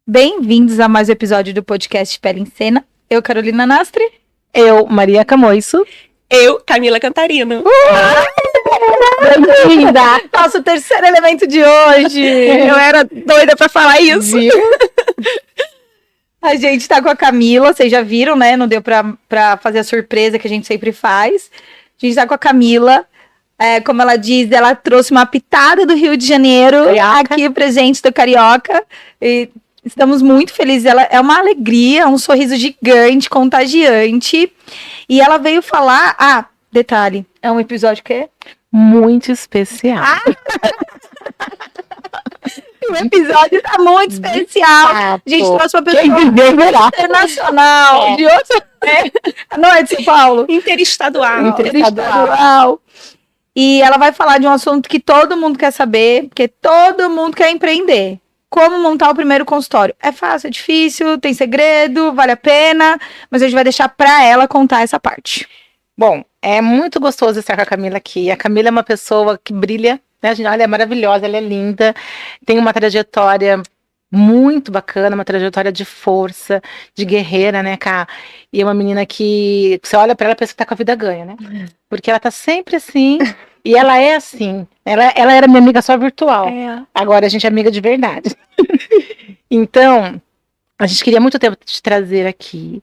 Bem-vindos a mais um episódio do podcast Pele em Cena. Eu, Carolina Nastri. Eu, Maria Camoiço. Eu, Camila Cantarino. Bem-vinda! Nosso terceiro elemento de hoje. Eu era doida pra falar isso. A gente tá com a Camila, vocês já viram, né? Não deu pra fazer a surpresa que a gente sempre faz. A gente tá com a Camila. Como ela diz, ela trouxe uma pitada do Rio de Janeiro aqui presente do Carioca. E estamos muito felizes. Ela é uma alegria, um sorriso gigante, contagiante. E ela veio falar... detalhe, é um episódio que é muito especial. O episódio tá muito especial. A gente trouxe uma pessoa internacional. De outro... Não é de São Paulo. Interestadual. E ela vai falar de um assunto que todo mundo quer saber, porque todo mundo quer empreender. Como montar o primeiro consultório. É fácil, é difícil, tem segredo, vale a pena, mas a gente vai deixar pra ela contar essa parte. Bom, é muito gostoso estar com a Camila aqui. A Camila é uma pessoa que brilha, né? Ela é maravilhosa, ela é linda, tem uma trajetória muito bacana, uma trajetória de força, de guerreira, né, Cá? E é uma menina que você olha pra ela e pensa que tá com a vida ganha, né? Porque ela tá sempre assim, e ela é assim. Ela era minha amiga só virtual. Agora a gente é amiga de verdade. Então, a gente queria muito tempo te trazer aqui.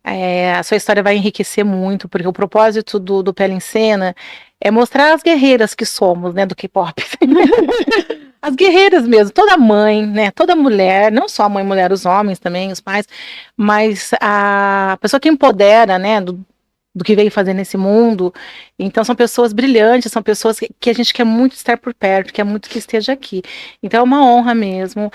A sua história vai enriquecer muito, porque o propósito do Pele em Cena é mostrar as guerreiras que somos, né, do K-pop. As guerreiras mesmo, toda mãe, né, toda mulher, não só a mãe, mulher, os homens também, os pais, mas a pessoa que empodera, né, do que veio fazer nesse mundo. Então são pessoas brilhantes, são pessoas que a gente quer muito estar por perto, quer muito que esteja aqui. Então é uma honra mesmo.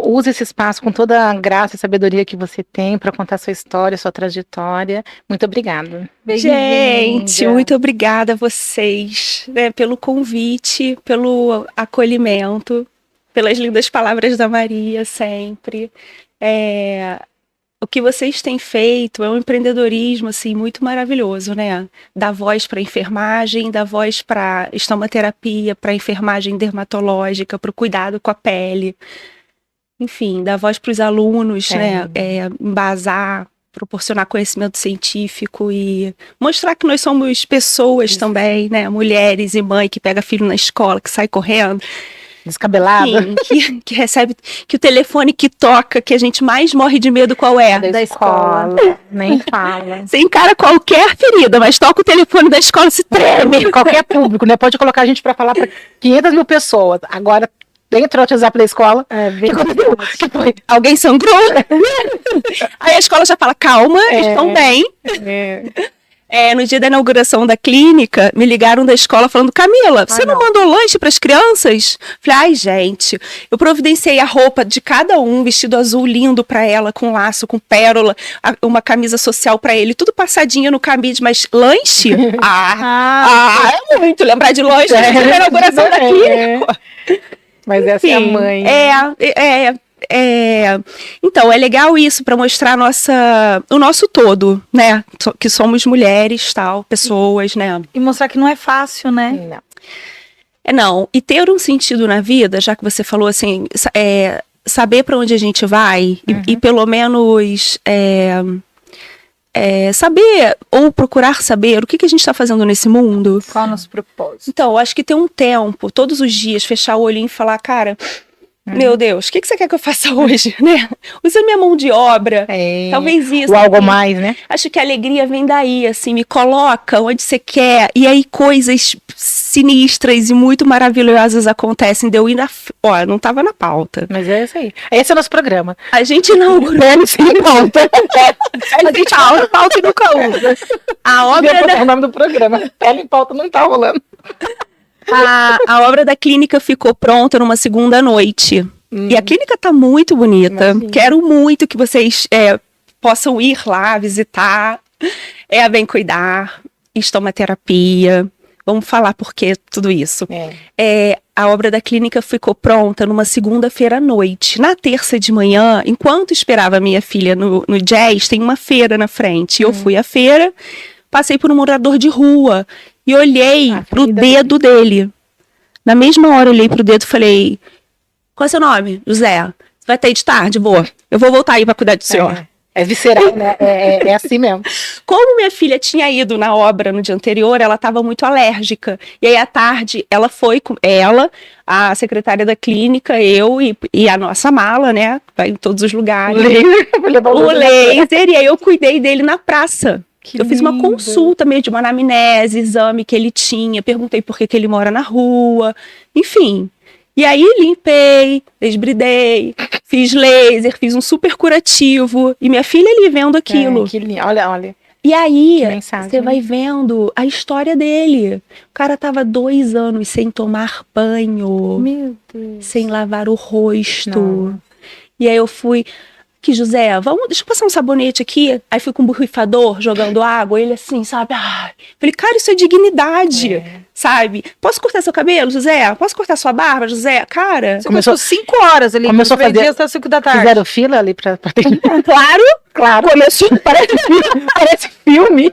Use esse espaço com toda a graça e sabedoria que você tem para contar sua história, sua trajetória. Muito obrigada. Gente, muito obrigada a vocês, né, pelo convite, pelo acolhimento, pelas lindas palavras da Maria sempre. O que vocês têm feito é um empreendedorismo assim, muito maravilhoso, né? Dá voz para enfermagem, dá voz para estomaterapia, para enfermagem dermatológica, para o cuidado com a pele. Enfim, dá voz para os alunos, né? Embasar, proporcionar conhecimento científico e mostrar que nós somos pessoas também, né? Mulheres e mãe que pega filho na escola, que sai correndo. Descabelada. Sim, que recebe, que o telefone que toca, que a gente mais morre de medo, qual é? Da escola. Nem fala. Você encara qualquer ferida, mas toca o telefone da escola e se treme. Qualquer público, né? Pode colocar a gente para falar para 500 mil pessoas. Agora, entra o WhatsApp da escola. Que foi? Alguém sangrou? Aí a escola já fala, calma, estão bem. No dia da inauguração da clínica, me ligaram da escola falando, Camila, você não mandou lanche para as crianças? Falei, gente, eu providenciei a roupa de cada um, vestido azul lindo para ela, com laço, com pérola, uma camisa social para ele, tudo passadinho no cabide, mas lanche? É muito lembrar de lanche no dia da inauguração da clínica. Mas essa é a mãe. Então, é legal isso para mostrar o nosso todo, né? Que somos mulheres, tal, pessoas, né? E mostrar que não é fácil, né? Não. E ter um sentido na vida, já que você falou assim, saber para onde a gente vai e pelo menos saber ou procurar saber o que a gente está fazendo nesse mundo. Qual é o nosso propósito? Então, acho que ter um tempo, todos os dias, fechar o olhinho e falar, cara... Meu Deus, o que você quer que eu faça hoje, né? Usa minha mão de obra, talvez isso. Ou algo mais, né? Acho que a alegria vem daí, assim, me coloca onde você quer, e aí coisas sinistras e muito maravilhosas acontecem, deu ir não tava na pauta. Mas é isso aí. Esse é o nosso programa. A gente não... Pele sem pauta. A gente aula pauta e nunca usa. A obra é o nome do programa. Pele em pauta não tá rolando. A obra da clínica ficou pronta numa segunda noite. E a clínica tá muito bonita. Imagina. Quero muito que vocês possam ir lá, visitar. A Bem Cuidar, estomaterapia. Vamos falar por que tudo isso. A obra da clínica ficou pronta numa segunda-feira à noite. Na terça de manhã, enquanto esperava a minha filha no Jazz, tem uma feira na frente. Eu fui à feira, passei por um morador de rua e olhei pro dedo dele. Na mesma hora, eu olhei pro dedo e falei, qual é seu nome? José. Vai ter de tarde? Vou. Eu vou voltar aí pra cuidar do senhor. É visceral, né? É assim mesmo. Como minha filha tinha ido na obra no dia anterior, ela estava muito alérgica. E aí, à tarde, ela foi com ela, a secretária da clínica, eu e a nossa mala, né? Vai em todos os lugares. O laser, e aí eu cuidei dele na praça. Eu fiz uma consulta meio de uma anamnese, exame que ele tinha, perguntei por que ele mora na rua, enfim. E aí limpei, desbridei, fiz laser, fiz um super curativo. E minha filha ali vendo aquilo. Que lindo. Olha. E aí, mensagem, você vai vendo a história dele. O cara tava 2 anos sem tomar banho, Meu Deus. sem lavar o rosto. Não. E aí eu fui... Que José, deixa eu passar um sabonete aqui. Aí fui com um borrifador jogando água. Ele assim, sabe? Falei, cara, isso é dignidade, sabe? Posso cortar seu cabelo, José? Posso cortar sua barba, José? Cara. Você começou 5 horas ali. Começou a fazer até 5 da tarde. Fizeram fila ali pra Claro. Começou, parece filme.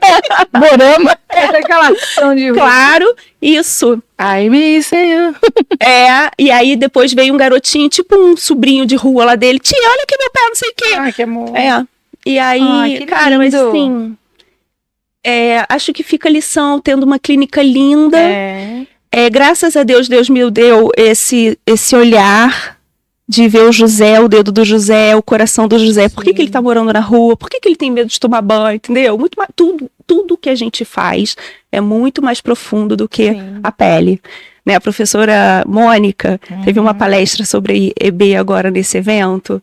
Dorama. Aquela ação de... Claro, isso. I miss you. E aí depois veio um garotinho, tipo um sobrinho de rua lá dele. Tia, olha aqui meu pé, não sei o quê. Ai, que amor. E aí, Ai, que cara, mas lindo. assim... acho que fica a lição, tendo uma clínica linda. Graças a Deus, Deus me deu esse olhar de ver o José, o dedo do José, o coração do José. Por que ele tá morando na rua? Por que ele tem medo de tomar banho? Entendeu? Muito mais, tudo que a gente faz é muito mais profundo do que a pele. Né? A professora Mônica teve uma palestra sobre EB agora nesse evento,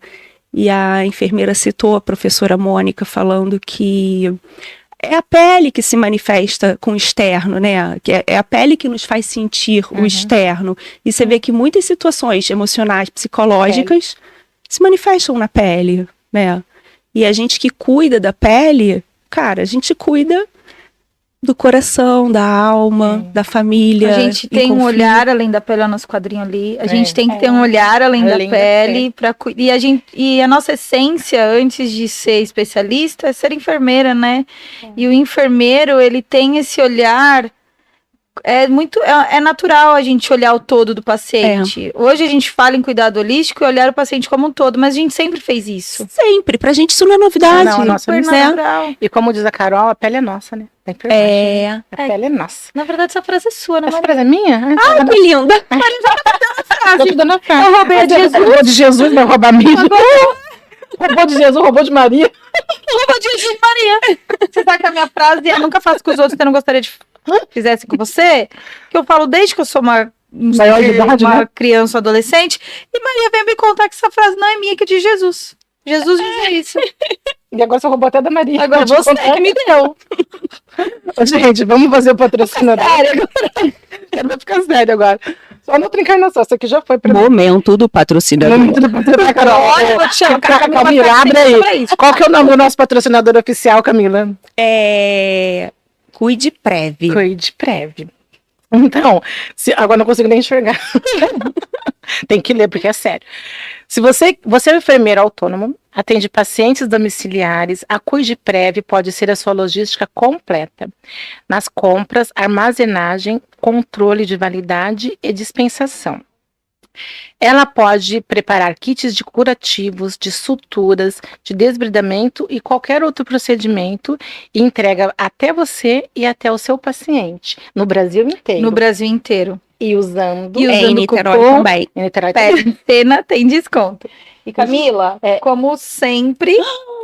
e a enfermeira citou a professora Mônica falando que é a pele que se manifesta com o externo, né? Que é a pele que nos faz sentir o externo. E você vê que muitas situações emocionais, psicológicas, se manifestam na pele, né? E a gente que cuida da pele, cara, a gente cuida do coração, da alma, da família. A gente tem um olhar além da pele, o nosso quadrinho ali. A gente tem que ter um olhar além da pele. E a nossa essência, antes de ser especialista, é ser enfermeira, né? E o enfermeiro, ele tem esse olhar... É natural a gente olhar o todo do paciente. Hoje a gente fala em cuidado holístico e olhar o paciente como um todo, mas a gente sempre fez isso. Sempre. Pra gente isso não é novidade. Não, nossa, Super natural. E como diz a Carol, a pele é nossa, né? A pele é nossa. Na verdade, essa frase é sua, né? Essa frase é minha? Que linda. Eu tô dando a frase. Eu roubei a de Jesus. Roubou de Jesus, vai roubar minha. Roubou de Jesus, roubou de Maria. Roubou de Jesus, Maria. Você sabe que a minha frase eu nunca faço com os outros que eu não gostaria de fizesse com você, que eu falo desde que eu sou uma maior de idade, né? criança, adolescente, e Maria veio me contar que essa frase não é minha, que é de Jesus. Jesus dizia isso. E agora você roubou até da Maria. Agora você que me deu. Gente, vamos fazer o patrocinador. Vai ficar sério agora. Só na outra encarnação, essa aqui já foi pra Momento do patrocinador. Carol, Olha, eu vou te chamar. Camila, abre aí. Qual que é o nome do nosso patrocinador oficial, Camila? Cuide Prev. Cuide Prev. Então, agora não consigo nem enxergar. Tem que ler, porque é sério. Se você é um enfermeiro autônomo, atende pacientes domiciliares, a Cuide Prev pode ser a sua logística completa. Nas compras, armazenagem, controle de validade e dispensação. Ela pode preparar kits de curativos, de suturas, de desbridamento e qualquer outro procedimento e entrega até você e até o seu paciente, no Brasil inteiro. No Brasil inteiro. E usando em Niterói cupom, também. Em Niterói Pede cena, tem desconto. E Camila, como sempre,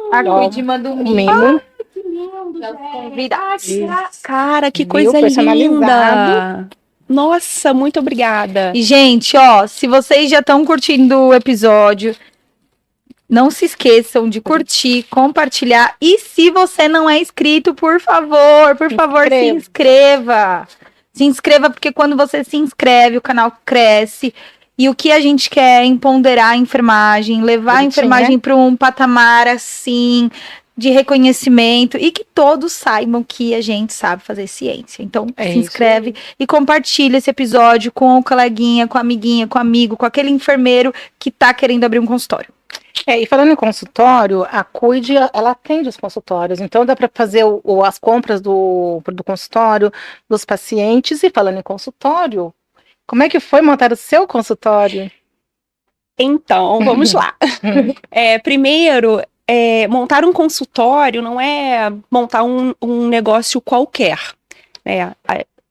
a Cuide manda um mimo. Que lindo, Convidados. Cara, que Viu? coisa Personalizado. linda. Nossa, muito obrigada. E, gente, se vocês já estão curtindo o episódio, não se esqueçam de curtir, compartilhar. E se você não é inscrito, por favor, se inscreva. Se inscreva, porque quando você se inscreve, o canal cresce. E o que a gente quer é empoderar a enfermagem, levar a enfermagem para um patamar assim, de reconhecimento, e que todos saibam que a gente sabe fazer ciência. Então, se inscreve e compartilha esse episódio com o coleguinha, com a amiguinha, com o amigo, com aquele enfermeiro que tá querendo abrir um consultório. E falando em consultório, a Cuide, ela atende os consultórios, então dá para fazer as compras do consultório, dos pacientes. E falando em consultório, como é que foi montar o seu consultório? Então, vamos lá. Primeiro, montar um consultório não é montar um negócio qualquer, né?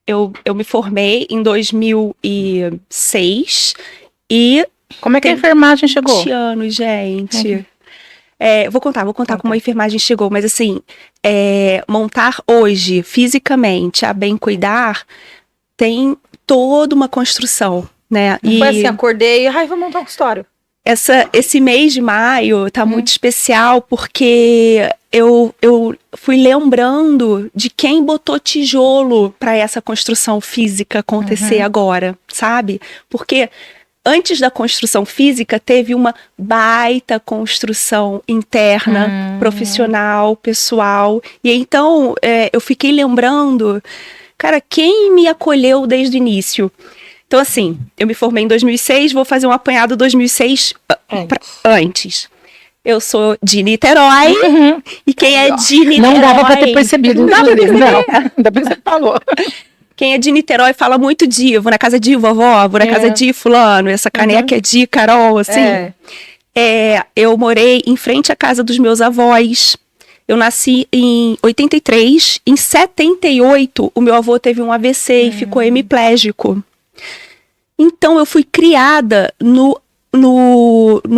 Eu me formei em 2006 e... Como é que a enfermagem chegou? 20 anos, gente. Vou contar como a enfermagem chegou, mas assim, montar hoje, fisicamente, a bem cuidar, tem toda uma construção, né? Não foi assim, acordei, vou montar um consultório. Esse mês de maio tá muito especial porque eu fui lembrando de quem botou tijolo para essa construção física acontecer agora, sabe? Porque antes da construção física teve uma baita construção interna, profissional, pessoal. E então eu fiquei lembrando, cara, quem me acolheu desde o início? Então, assim, eu me formei em 2006, vou fazer um apanhado 2006 antes. Eu sou de Niterói, e quem é de Niterói... Não dava pra ter percebido. Não dava pra perceber. Não, ainda bem que você falou. Quem é de Niterói fala muito de, vou na casa de vovó, vou na casa de fulano, essa caneca é de Carol, assim. Eu morei em frente à casa dos meus avós. Eu nasci em 83, em 78 o meu avô teve um AVC e ficou hemiplégico. Então, eu fui criada no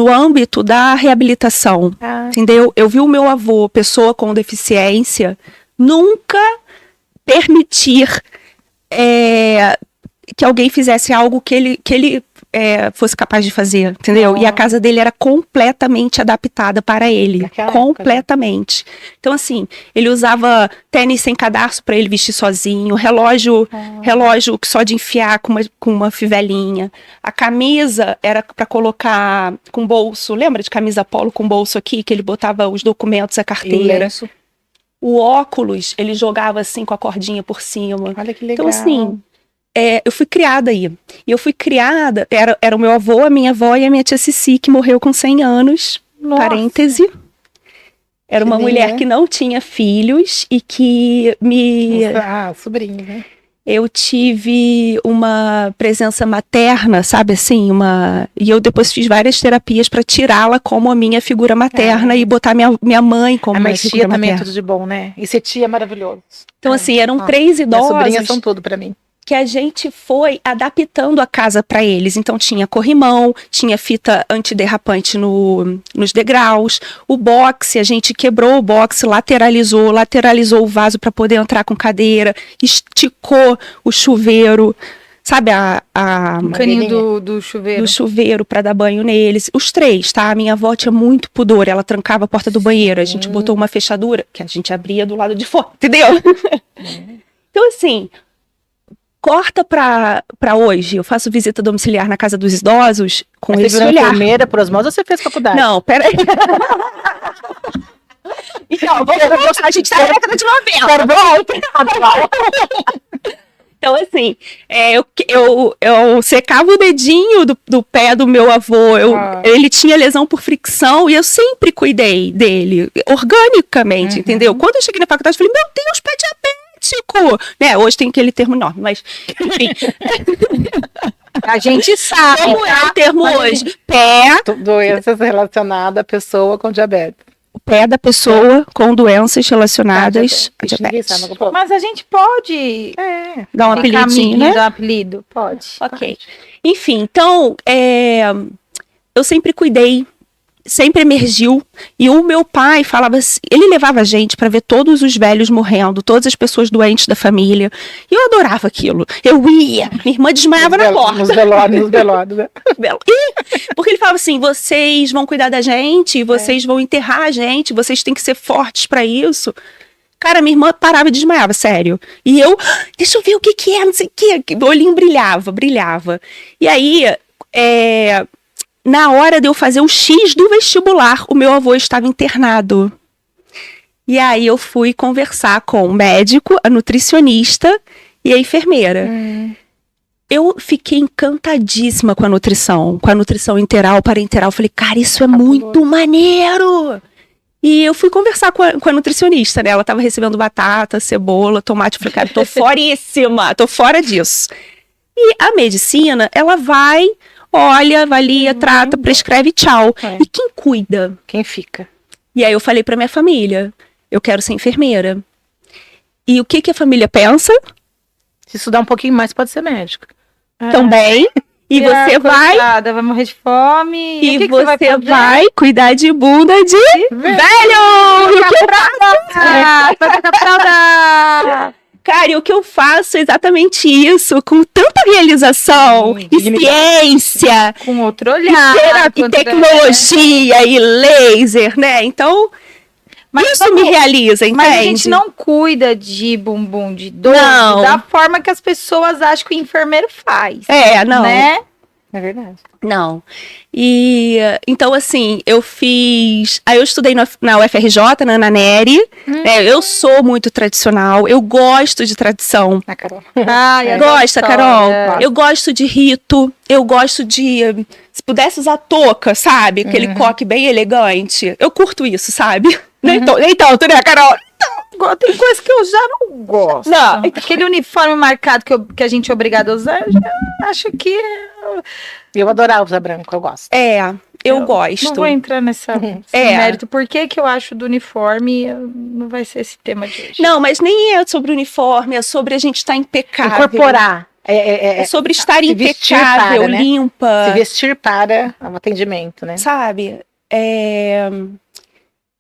âmbito da reabilitação, entendeu? Eu vi o meu avô, pessoa com deficiência, nunca permitir que alguém fizesse algo que ele fosse capaz de fazer, entendeu? E a casa dele era completamente adaptada para ele, completamente. Então, assim, ele usava tênis sem cadarço para ele vestir sozinho, relógio só de enfiar com uma fivelinha. A camisa era para colocar com bolso, lembra de camisa polo com bolso aqui, que ele botava os documentos, a carteira? O óculos, ele jogava assim com a cordinha por cima. Olha que legal. Então, assim... eu fui criada aí. E eu fui criada... Era o meu avô, a minha avó e a minha tia Cici, que morreu com 100 anos. Nossa. Parêntese. Era uma mulher que não tinha filhos e que me... sobrinho, né? Eu tive uma presença materna, sabe assim? E eu depois fiz várias terapias para tirá-la como a minha figura materna e botar minha mãe como minha figura materna. Também é tudo de bom, né? E ser tia é maravilhoso. Então, assim, eram 3 idosos... Minhas sobrinhas são tudo para mim. Que a gente foi adaptando a casa para eles. Então tinha corrimão, tinha fita antiderrapante nos degraus, o boxe, a gente quebrou o boxe, lateralizou o vaso para poder entrar com cadeira, esticou o chuveiro, sabe o caninho do chuveiro. Do chuveiro para dar banho neles. Os 3, tá? A minha avó tinha muito pudor, ela trancava a porta do banheiro, a gente botou uma fechadura que a gente abria do lado de fora, entendeu? Então, assim... Corta pra hoje, eu faço visita domiciliar na casa dos idosos com esse olhar. Você virou enfermeira por osmose ou você fez faculdade? Não, peraí. Então, a gente tá na década de 90. Então, assim, eu secava o dedinho do pé do meu avô, ele tinha lesão por fricção e eu sempre cuidei dele, organicamente, entendeu? Quando eu cheguei na faculdade, eu falei, meu Deus, pé diabético! Né? Hoje tem aquele termo enorme, mas enfim. A gente sabe. Como é o termo hoje? Pé. Doenças relacionadas à pessoa com diabetes. O pé da pessoa com doenças relacionadas a diabetes. Mas a gente pode dar um apelidinho, né? Dar um apelido. Pode. Ok. Enfim, então, eu sempre cuidei. Sempre emergiu, e o meu pai falava assim, ele levava a gente para ver todos os velhos morrendo, todas as pessoas doentes da família, e eu adorava aquilo, eu ia, minha irmã desmaiava na porta. Nos velórios, né? Porque ele falava assim, vocês vão cuidar da gente, vocês vão enterrar a gente, vocês têm que ser fortes para isso. Cara, minha irmã parava e desmaiava, sério. E eu, deixa eu ver o que é, não sei o que, o olhinho brilhava. E aí, na hora de eu fazer o X do vestibular, o meu avô estava internado. E aí eu fui conversar com o médico, a nutricionista e a enfermeira. Eu fiquei encantadíssima com a nutrição interal, parenteral. Falei, cara, isso é muito maneiro! E eu fui conversar com a nutricionista, né? Ela estava recebendo batata, cebola, tomate. Eu falei, cara, tô fora disso. E a medicina, ela vai olha, avalia, trata, prescreve, tchau. É. E quem cuida? Quem fica? E aí eu falei pra minha família, eu quero ser enfermeira. E o que a família pensa? Se estudar um pouquinho mais, pode ser médico. Também. E você vai... Vai morrer de fome. E o que você vai fazer? vai cuidar de bunda de velho! Cara, e o que eu faço é exatamente isso, com tanta realização, e ciência, Com outro olhar. e tecnologia, e laser, né? Então, Mas isso me realiza, entende? Mas a gente não cuida de bumbum de idoso Não. da forma que as pessoas acham que o enfermeiro faz. Não. Né? É verdade. Não. E então, assim, eu fiz. Aí eu estudei na UFRJ, na Neri. Né? Eu sou muito tradicional, eu gosto de tradição. A Carol. Ai, Gosta, Carol? história. Eu gosto de rito, eu gosto de. Se pudesse usar touca, sabe? Aquele coque bem elegante. Eu curto isso, sabe? Nem tanto, né, Carol? Tem coisa que eu já não gosto. Não. Aquele uniforme marcado que a gente é obrigado a usar, eu já acho que. Eu adorava usar branco, eu gosto. Eu gosto. Não vou entrar nesse É. mérito. Por que eu acho do uniforme não vai ser esse tema de hoje? Não, mas nem é sobre uniforme, é sobre a gente estar impecável. Incorporar. É sobre estar se vestir impecável, para, né? limpa. Se vestir para o atendimento, né? Sabe?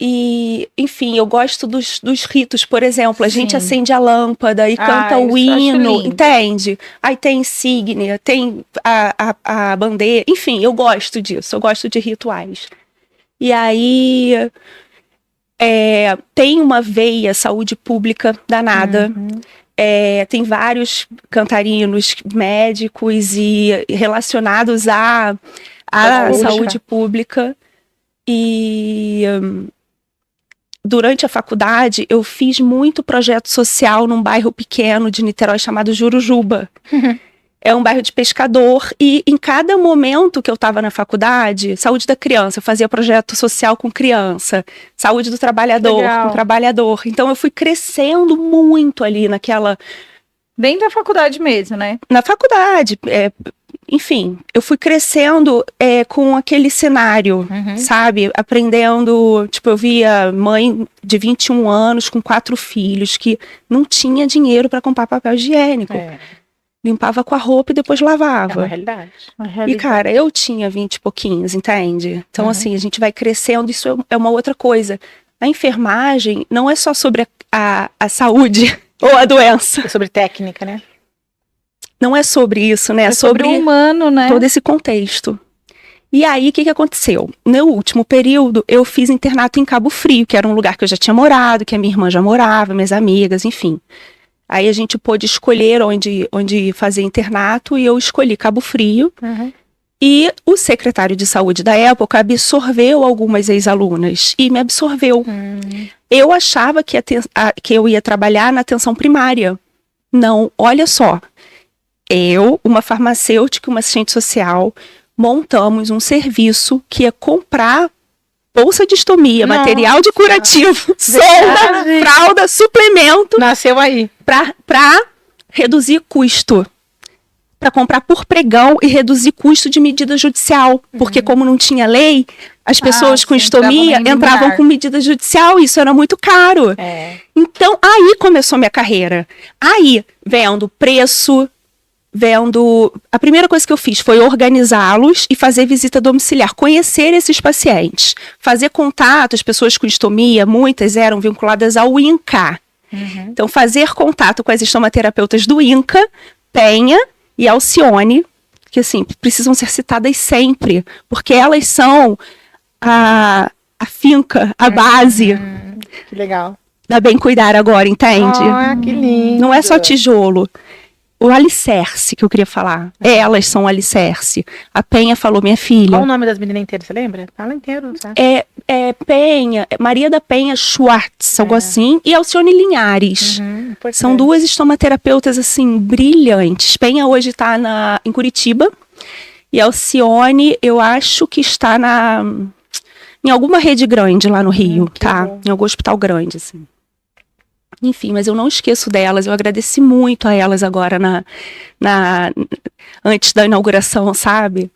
E, enfim, eu gosto dos ritos, por exemplo, a gente Sim. acende a lâmpada e canta o isso eu acho hino, lindo. entende? Aí tem insígnia, tem a bandeira, enfim, eu gosto disso, eu gosto de rituais. E aí tem uma veia saúde pública danada. Tem vários cantarinos médicos e relacionados à saúde pública. E durante a faculdade, eu fiz muito projeto social num bairro pequeno de Niterói chamado Jurujuba. É um bairro de pescador e em cada momento que eu estava na faculdade, saúde da criança, eu fazia projeto social com criança, saúde do trabalhador Legal. com trabalhador. Então eu fui crescendo muito ali naquela... Dentro da faculdade mesmo, né? Na faculdade, enfim, eu fui crescendo com aquele cenário, sabe? Aprendendo, tipo, eu via mãe de 21 anos com 4 filhos que não tinha dinheiro para comprar papel higiênico. Limpava com a roupa e depois É uma lavava. realidade. E, cara, eu tinha 20 e pouquinhos, entende? Então, assim, a gente vai crescendo, isso é uma outra coisa. A enfermagem não é só sobre a saúde ou a doença. É sobre técnica, né? Não é sobre isso, né? É sobre o humano, né? todo esse contexto. E aí, o que aconteceu? No último período, eu fiz internato em Cabo Frio, que era um lugar que eu já tinha morado, que a minha irmã já morava, minhas amigas, enfim. Aí a gente pôde escolher onde fazer internato e eu escolhi Cabo Frio. E o secretário de saúde da época absorveu algumas ex-alunas e me absorveu. Eu achava que eu ia trabalhar na atenção primária. Não, olha só. Eu, uma farmacêutica, uma assistente social, montamos um serviço que ia comprar bolsa de estomia, material de curativo, sonda, fralda, suplemento. Nasceu aí. Para reduzir custo. Para comprar por pregão e reduzir custo de medida judicial. Porque como não tinha lei, as pessoas com estomia entravam com medida judicial. Isso era muito caro. Então, aí começou minha carreira. Aí, vendo preço, a primeira coisa que eu fiz foi organizá-los e fazer visita domiciliar, conhecer esses pacientes, fazer contato. As pessoas com estomia, muitas eram vinculadas ao INCA. Então, fazer contato com as estomaterapeutas do INCA, Penha e Alcione, que assim, precisam ser citadas sempre, porque elas são a finca, a base Que legal. da Bem Cuidar agora, entende? Que lindo. Não é só tijolo. O alicerce que eu queria falar. Elas são o alicerce. A Penha falou, minha filha. Qual o nome das meninas inteiras, você lembra? Fala inteiro, tá? Penha, Maria da Penha Schwartz, algo assim, e Alcione Linhares. São 2 estomaterapeutas, assim, brilhantes. Penha hoje está em Curitiba, e Alcione, eu acho que está em alguma rede grande lá no Rio, tá? bom. Em algum hospital grande, assim. Enfim, mas eu não esqueço delas, eu agradeci muito a elas agora antes da inauguração, sabe?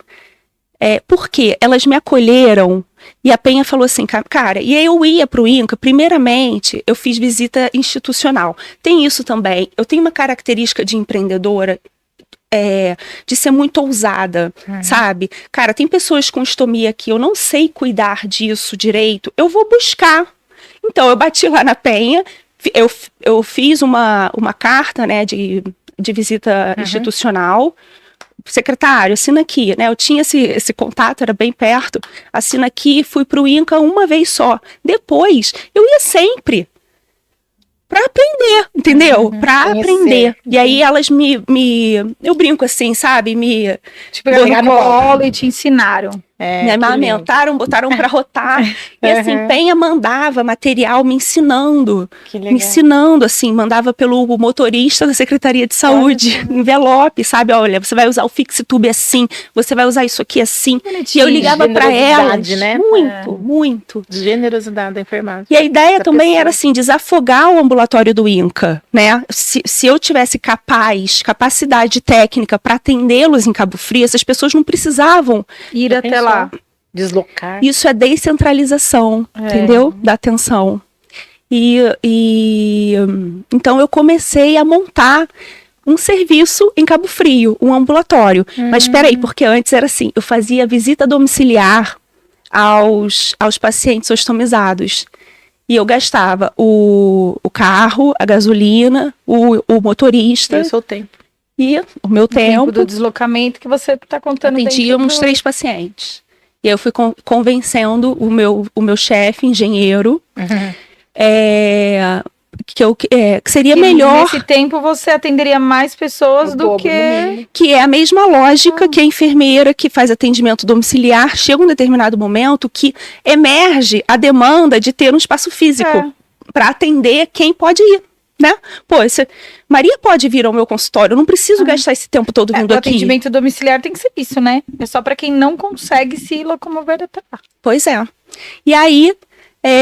Porque elas me acolheram e a Penha falou assim, cara, e eu ia pro INCA, primeiramente, eu fiz visita institucional. Tem isso também, eu tenho uma característica de empreendedora, de ser muito ousada, sabe? Cara, tem pessoas com estomia que eu não sei cuidar disso direito, eu vou buscar. Então, eu bati lá na Penha, eu fiz uma carta, né, de visita institucional. Secretário, assina aqui, né? Eu tinha esse contato, era bem perto. Assina aqui, fui pro INCA uma vez só. Depois, eu ia sempre pra aprender, entendeu? Pra aprender. E aí elas eu brinco assim, sabe? Tipo, pegaram no colo e te ensinaram. Me amamentaram, botaram pra rotar. E assim, Penha mandava material me ensinando. Me ensinando, assim, mandava pelo motorista da Secretaria de Saúde, envelope, sabe? Olha, você vai usar o Fix-Tube assim, você vai usar isso aqui assim. E eu ligava pra elas. Né? Muito. Generosidade da enfermagem. E a ideia também era, assim, desafogar o ambulatório do INCA, né? Se eu tivesse capacidade técnica para atendê-los em Cabo Frio, essas pessoas não precisavam ir até lá. Deslocar. Isso é descentralização, entendeu? Da atenção. Então eu comecei a montar um serviço em Cabo Frio, um ambulatório. Mas espera aí, porque antes era assim, eu fazia visita domiciliar aos pacientes ostomizados. E eu gastava o carro, a gasolina, o motorista. E o seu tempo. E o meu tempo do deslocamento que você está contando. Atendíamos 3 pacientes. E eu fui convencendo o meu chefe, engenheiro, que seria melhor. Nesse tempo você atenderia mais pessoas do que. Que é a mesma lógica que a enfermeira que faz atendimento domiciliar chega um determinado momento que emerge a demanda de ter um espaço físico para atender quem pode ir. Né? Pô, Maria pode vir ao meu consultório, eu não preciso gastar esse tempo todo vindo aqui. O atendimento domiciliar tem que ser isso, né? É só para quem não consegue se locomover até lá. Pois é. E aí,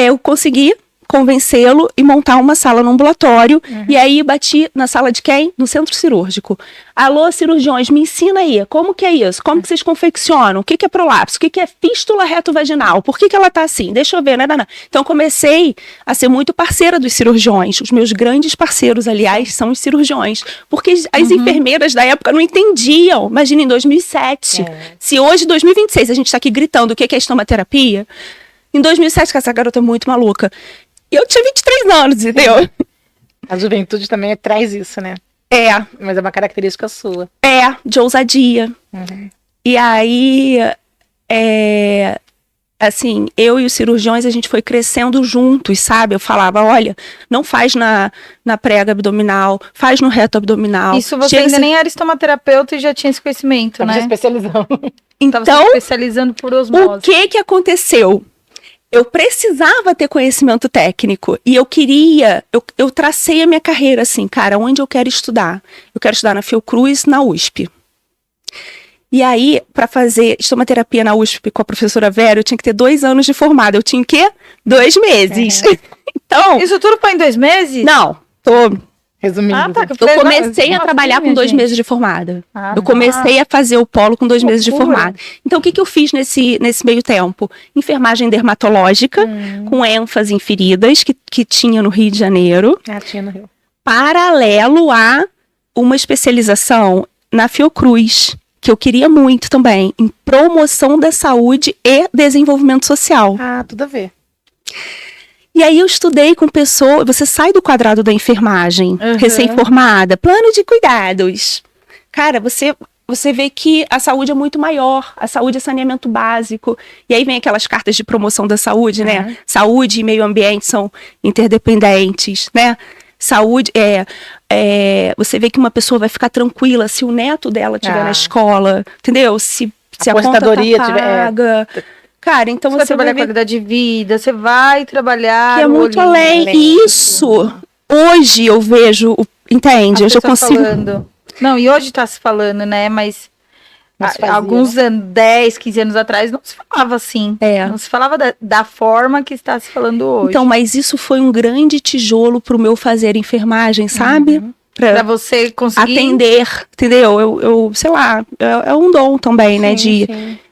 eu consegui convencê-lo e montar uma sala no ambulatório. E aí, bati na sala de quem? No centro cirúrgico. Alô, cirurgiões, me ensina aí, como que é isso? Como que vocês confeccionam? O que é prolapso? O que é fístula retovaginal? Por que ela tá assim? Deixa eu ver, né? Então, comecei a ser muito parceira dos cirurgiões. Os meus grandes parceiros, aliás, são os cirurgiões. Porque as enfermeiras da época não entendiam. Imagina, em 2007. Se hoje, em 2026, a gente tá aqui gritando o que é estomaterapia, em 2007, que essa garota é muito maluca. E eu tinha 23 anos, entendeu? A juventude também traz isso, né? Mas é uma característica sua. De ousadia. E aí, assim, eu e os cirurgiões, a gente foi crescendo juntos, sabe? Eu falava, olha, não faz na prega abdominal, faz no reto abdominal. Isso você ainda nem era estomaterapeuta e já tinha esse conhecimento, né? Especializando. Então, tava se especializando por osmose. O que aconteceu? Eu precisava ter conhecimento técnico e eu queria, eu tracei a minha carreira assim, cara, onde eu quero estudar? Eu quero estudar na Fiocruz, na USP. E aí, para fazer estomaterapia na USP com a professora Vera, eu tinha que ter 2 anos de formada. Eu tinha o quê? 2 meses. Então... Isso tudo foi em 2 meses? Não, tô... Resumindo. Eu comecei a trabalhar com 2 meses de formada. Eu comecei a fazer o polo com 2 meses de formada. Então, o que eu fiz nesse meio tempo? Enfermagem dermatológica, com ênfase em feridas, que tinha no Rio de Janeiro. Tinha no Rio. Paralelo a uma especialização na Fiocruz, que eu queria muito também, em promoção da saúde e desenvolvimento social. Tudo a ver. E aí eu estudei com pessoas, você sai do quadrado da enfermagem, recém-formada, plano de cuidados. Cara, você vê que a saúde é muito maior, a saúde é saneamento básico. E aí vem aquelas cartas de promoção da saúde, né? Saúde e meio ambiente são interdependentes, né? Saúde, você vê que uma pessoa vai ficar tranquila se o neto dela estiver na escola, entendeu? Se a conta tá paga. Cara, então você vai trabalhar qualidade de vida, você vai trabalhar... Que é muito além. Isso, hoje eu vejo, entende? Hoje eu consigo... Falando. Não, e hoje tá se falando, né? Mas alguns anos, 10, 15 anos atrás, não se falava assim. Não se falava da forma que está se falando hoje. Então, mas isso foi um grande tijolo pro meu fazer enfermagem, sabe? Pra você conseguir atender, entendeu? Eu sei lá, é um dom também, né?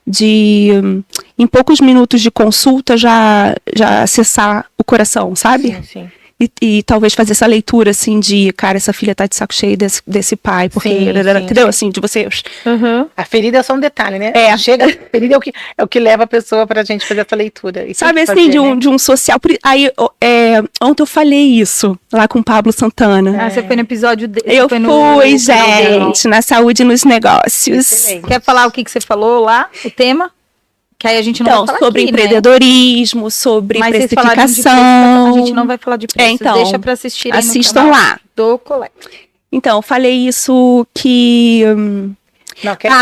Em poucos minutos de consulta já acessar o coração, sabe? Sim. E talvez fazer essa leitura, assim, de, cara, essa filha tá de saco cheio desse pai, porque, entendeu? Assim, de você... A ferida é só um detalhe, né? Chega, a ferida é o que leva a pessoa pra gente fazer essa leitura. E sabe, assim, fazer, de um social... Aí, ontem eu falei isso, lá com o Pablo Santana. você foi no episódio dele. Eu fui, gente, na saúde e nos negócios. Excelente. Quer falar o que você falou lá, o tema? Que aí a gente não vai falar sobre aqui, empreendedorismo, sobre mas precificação. A gente não vai falar de preço, então, deixa pra assistirem assistam no canal lá. do Collective. Então, eu falei isso que...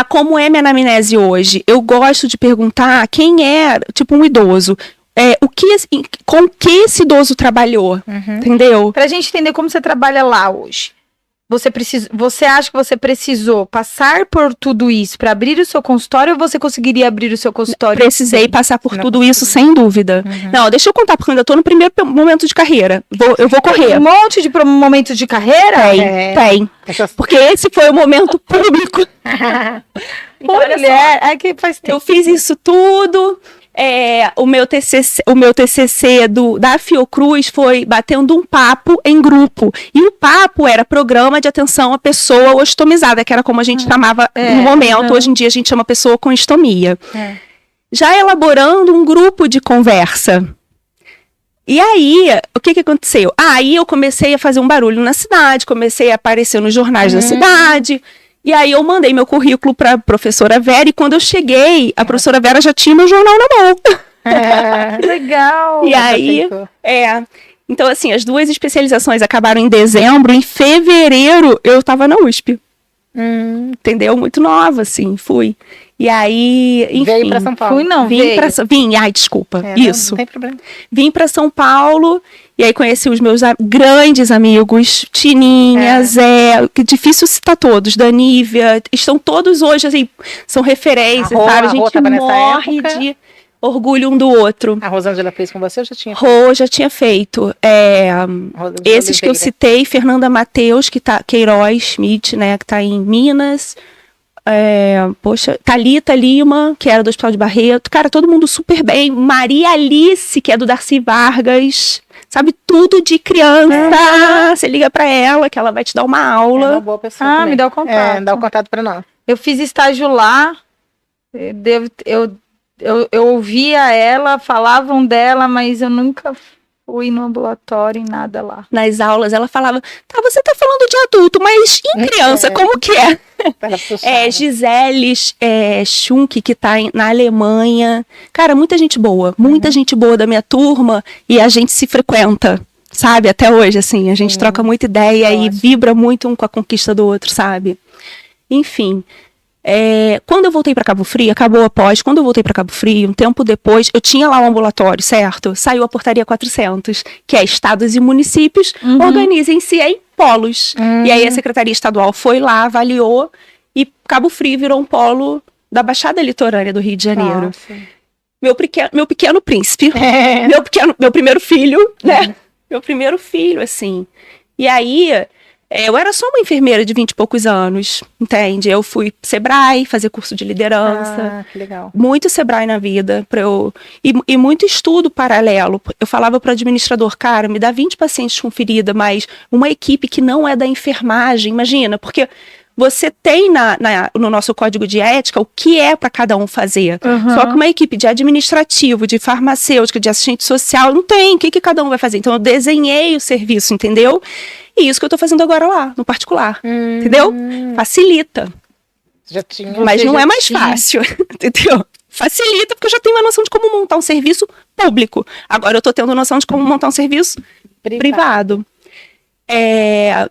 como é minha anamnese hoje? Eu gosto de perguntar quem é, tipo, um idoso. Com que esse idoso trabalhou, entendeu? Pra gente entender como você trabalha lá hoje. Você acha que você precisou passar por tudo isso para abrir o seu consultório ou você conseguiria abrir o seu consultório? Precisei passar por tudo isso, sem dúvida. Não, deixa eu contar, porque eu ainda tô no primeiro momento de carreira. Eu vou correr. Um monte de momentos de carreira? Tem. Porque esse foi o momento público. Então, mulher, que faz tempo. Eu fiz isso tudo. O meu TCC da Fiocruz foi batendo um papo em grupo. E o papo era programa de atenção à pessoa ostomizada, que era como a gente chamava no momento. Hoje em dia a gente chama pessoa com estomia. Já elaborando um grupo de conversa. E aí, o que aconteceu? Aí eu comecei a fazer um barulho na cidade, comecei a aparecer nos jornais da cidade. E aí eu mandei meu currículo para a professora Vera, e quando eu cheguei, a professora Vera já tinha meu jornal na mão. Que legal! E aí, então assim, as duas especializações acabaram em dezembro, em fevereiro eu estava na USP. Entendeu? Muito nova, assim, fui. E aí, enfim. Veio para São Paulo. Vim, desculpa, isso. Não tem problema. Vim para São Paulo, e aí conheci os meus grandes amigos, Tininha, Zé, que difícil citar todos, Danívia, estão todos hoje, assim, são referências, sabe? A gente morre de orgulho um do outro. A Rosângela fez com você ou já tinha? Já tinha feito. Esses que eu citei, Fernanda Mateus, Queiroz Schmidt, né, que tá em Minas. Thalita Lima, que era do Hospital de Barreto. Cara, todo mundo super bem. Maria Alice, que é do Darcy Vargas. Sabe tudo de criança. Você liga pra ela, que ela vai te dar uma aula. É uma boa pessoa também. Me dá o contato. Dá o contato pra nós. Eu fiz estágio lá. Eu ouvia ela, falavam dela, mas eu nunca fui no ambulatório em nada lá. Nas aulas, ela falava, você tá falando de adulto, mas em criança, como que é? Gisele Schunk, que tá na Alemanha. Cara, muita gente boa da minha turma, e a gente se frequenta, sabe? Até hoje, assim, a gente troca muita ideia e vibra muito um com a conquista do outro, sabe? Enfim. Quando eu voltei para Cabo Frio, quando eu voltei para Cabo Frio, um tempo depois, eu tinha lá um ambulatório, certo? Saiu a portaria 400, que é estados e municípios, organizem-se em polos. E aí a Secretaria Estadual foi lá, avaliou, e Cabo Frio virou um polo da Baixada Litorânea do Rio de Janeiro. Meu pequeno príncipe, meu primeiro filho, né? Meu primeiro filho, assim. E aí... eu era só uma enfermeira de 20 e poucos anos, entende? Eu fui Sebrae, fazer curso de liderança. Que legal. Muito Sebrae na vida. E muito estudo paralelo. Eu falava para o administrador, cara, me dá 20 pacientes com ferida, mas uma equipe que não é da enfermagem, imagina, porque... Você tem no nosso código de ética o que é para cada um fazer. Só que uma equipe de administrativo, de farmacêutica, de assistente social, não tem. O que cada um vai fazer? Então eu desenhei o serviço, entendeu? E isso que eu tô fazendo agora lá, no particular. Entendeu? Facilita. Mas não é mais fácil, entendeu? Facilita, porque eu já tenho uma noção de como montar um serviço público. Agora eu tô tendo noção de como montar um serviço privado.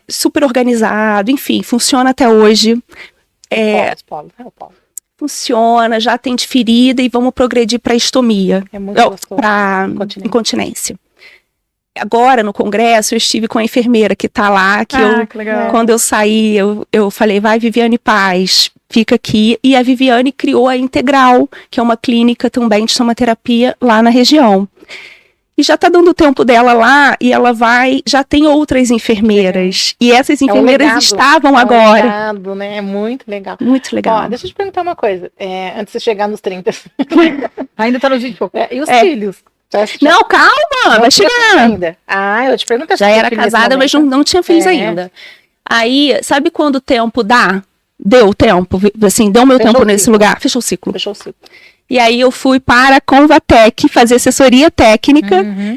Super organizado, enfim, funciona até hoje. Funciona, já atende ferida e vamos progredir para estomia, para incontinência. Agora, no congresso, eu estive com a enfermeira que tá lá, que quando eu saí, eu falei, vai, Viviane Paz, fica aqui. E a Viviane criou a Integral, que é uma clínica também de somaterapia lá na região. E já tá dando o tempo dela lá, e ela vai, já tem outras enfermeiras. E essas enfermeiras legado, estavam um agora. legado, né? É muito legal. Muito legal. Ó, deixa eu te perguntar uma coisa, antes de você chegar nos 30. Ainda tá nos 20 e pouco. E os filhos? Não, calma, vai chegar. Ainda. Eu te pergunto. Já era casada, mas não tinha filhos ainda. Aí, sabe quando o tempo dá? Deu o tempo, assim, deu meu Fechou tempo o nesse ciclo. lugar. Fechou o ciclo. Fechou o ciclo. E aí eu fui para a Convatec fazer assessoria técnica. Uhum.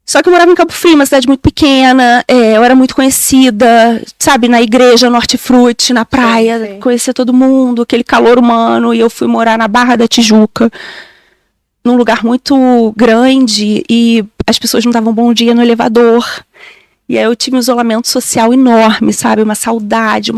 Só que eu morava em Cabo Frio, uma cidade muito pequena, eu era muito conhecida, sabe, na igreja, no Hortifruti, na praia, Sim. conhecia todo mundo, aquele calor humano, e eu fui morar na Barra da Tijuca, num lugar muito grande, e as pessoas não davam bom dia no elevador. E aí eu tive um isolamento social enorme, sabe? Uma saudade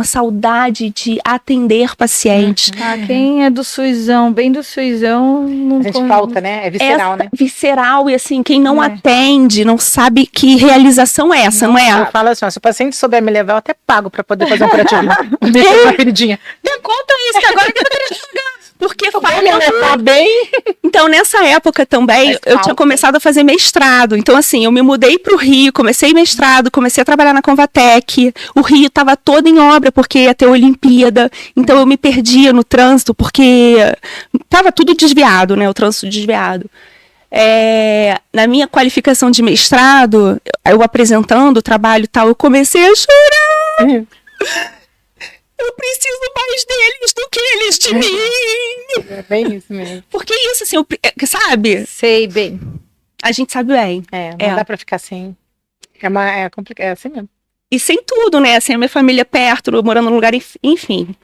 de atender pacientes. Quem é do SUSão, bem do SUSão... A gente falta, né? É visceral, né? Visceral, e assim, quem não atende, não sabe que realização é essa, não é? Eu falo assim, ó, se o paciente souber me levar, eu até pago pra poder fazer um curativo. Deixa uma feridinha. Conta isso, que agora que eu tô querendo jogar. Porque Vai me levar bem. Então, nessa época também, eu tinha começado a fazer mestrado. Então, assim, eu me mudei pro Rio, comecei mestrado, comecei a trabalhar na Convatec. O Rio estava todo em obra, porque ia ter Olimpíada. Então, eu me perdia no trânsito, porque estava tudo desviado, né? O trânsito desviado. Na minha qualificação de mestrado, eu apresentando o trabalho e tal, eu comecei a chorar. Eu preciso mais deles do que eles de mim. É bem isso mesmo. Porque isso, assim, sabe? Sei bem. A gente sabe bem. Não dá pra ficar sem. É complicado, é assim mesmo. E sem tudo, né? Assim, a minha família perto, eu morando num lugar, enfim.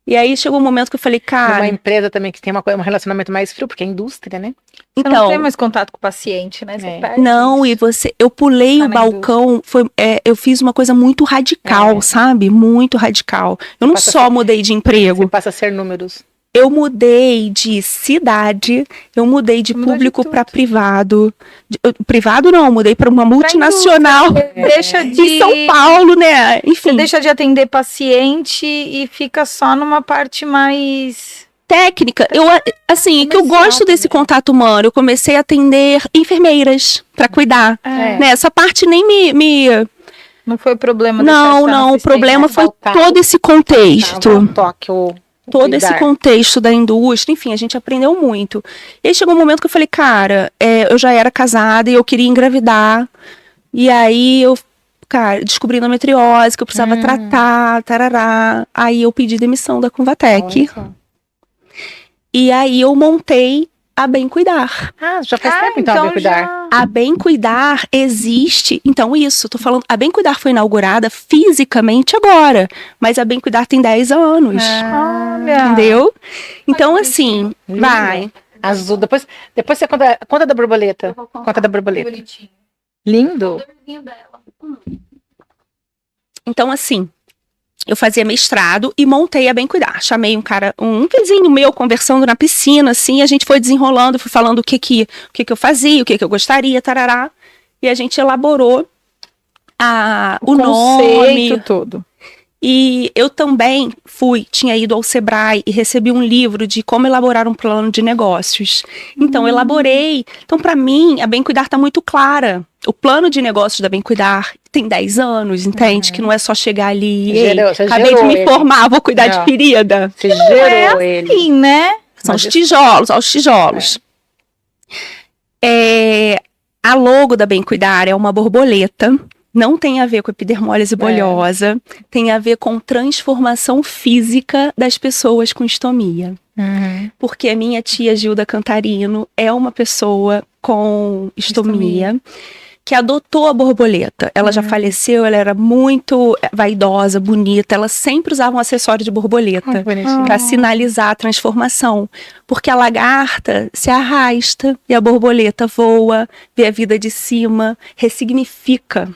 E aí chegou um momento que eu falei, cara... Uma empresa também que tem um relacionamento mais frio, porque é indústria, né? Você não tem mais contato com o paciente, né? Você perde não, isso. eu pulei o balcão, eu fiz uma coisa muito radical, sabe? Muito radical. Eu não só mudei de emprego. Você passa a ser números. Eu mudei de cidade, eu mudei de público para privado. Privado não, mudei para uma multinacional. Deixa de... Em São Paulo, né? Enfim. Você deixa de atender paciente e fica só numa parte mais... técnica. Que eu gosto desse contato humano. Eu comecei a atender enfermeiras para cuidar. Né? Essa parte nem me... Não foi problema. Não, o problema foi todo esse contexto. Todo esse contexto da indústria, enfim, a gente aprendeu muito. E aí chegou um momento que eu falei, cara, eu já era casada e eu queria engravidar. E aí eu, cara, descobri endometriose, que eu precisava tratar, tarará. Aí eu pedi demissão da Convatec. E aí eu montei a Bem Cuidar. Já faz tempo então a Bem Cuidar. A Bem Cuidar existe, então isso, tô falando, a Bem Cuidar foi inaugurada fisicamente agora, mas a Bem Cuidar tem 10 anos. Entendeu? Então assim, vai. Azul, depois você conta da borboleta. Conta da borboleta. Lindo. Então assim, eu fazia mestrado e montei a Bem Cuidar. Chamei um vizinho meu conversando na piscina, assim, a gente foi desenrolando, fui falando o que eu fazia, o que eu gostaria, tarará. E a gente elaborou o nome. Todo. E eu também tinha ido ao Sebrae e recebi um livro de como elaborar um plano de negócios. Então, eu elaborei. Então, para mim, a Bem Cuidar está muito clara. O plano de negócios da Bem Cuidar tem 10 anos, entende? Que não é só chegar ali e acabei de me formar, vou cuidar de ferida. Você gerou ele. Sim, né? São os tijolos, aos tijolos. A logo da Bem Cuidar é uma borboleta. Não tem a ver com epidermólise bolhosa, tem a ver com transformação física das pessoas com estomia. Porque a minha tia Gilda Cantarino é uma pessoa com estomia que adotou a borboleta. Ela já faleceu, ela era muito vaidosa, bonita, ela sempre usava um acessório de borboleta para sinalizar a transformação. Porque a lagarta se arrasta e a borboleta voa, vê a vida de cima, ressignifica.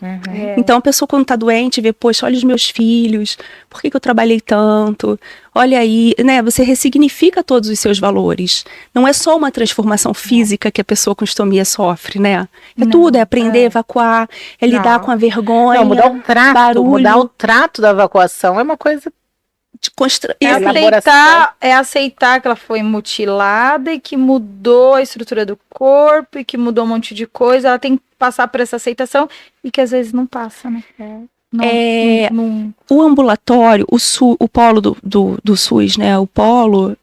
Então a pessoa quando está doente vê, poxa, olha os meus filhos, por que eu trabalhei tanto? Olha aí, né? Você ressignifica todos os seus valores. Não é só uma transformação física que a pessoa com estomia sofre, né? Tudo, é aprender a evacuar, é lidar com a vergonha, mudar o trato, barulho. mudar o trato da evacuação é uma coisa É aceitar que ela foi mutilada e que mudou a estrutura do corpo e que mudou um monte de coisa. Ela tem que passar por essa aceitação e que às vezes não passa, né? O ambulatório, o polo do SUS, né? O polo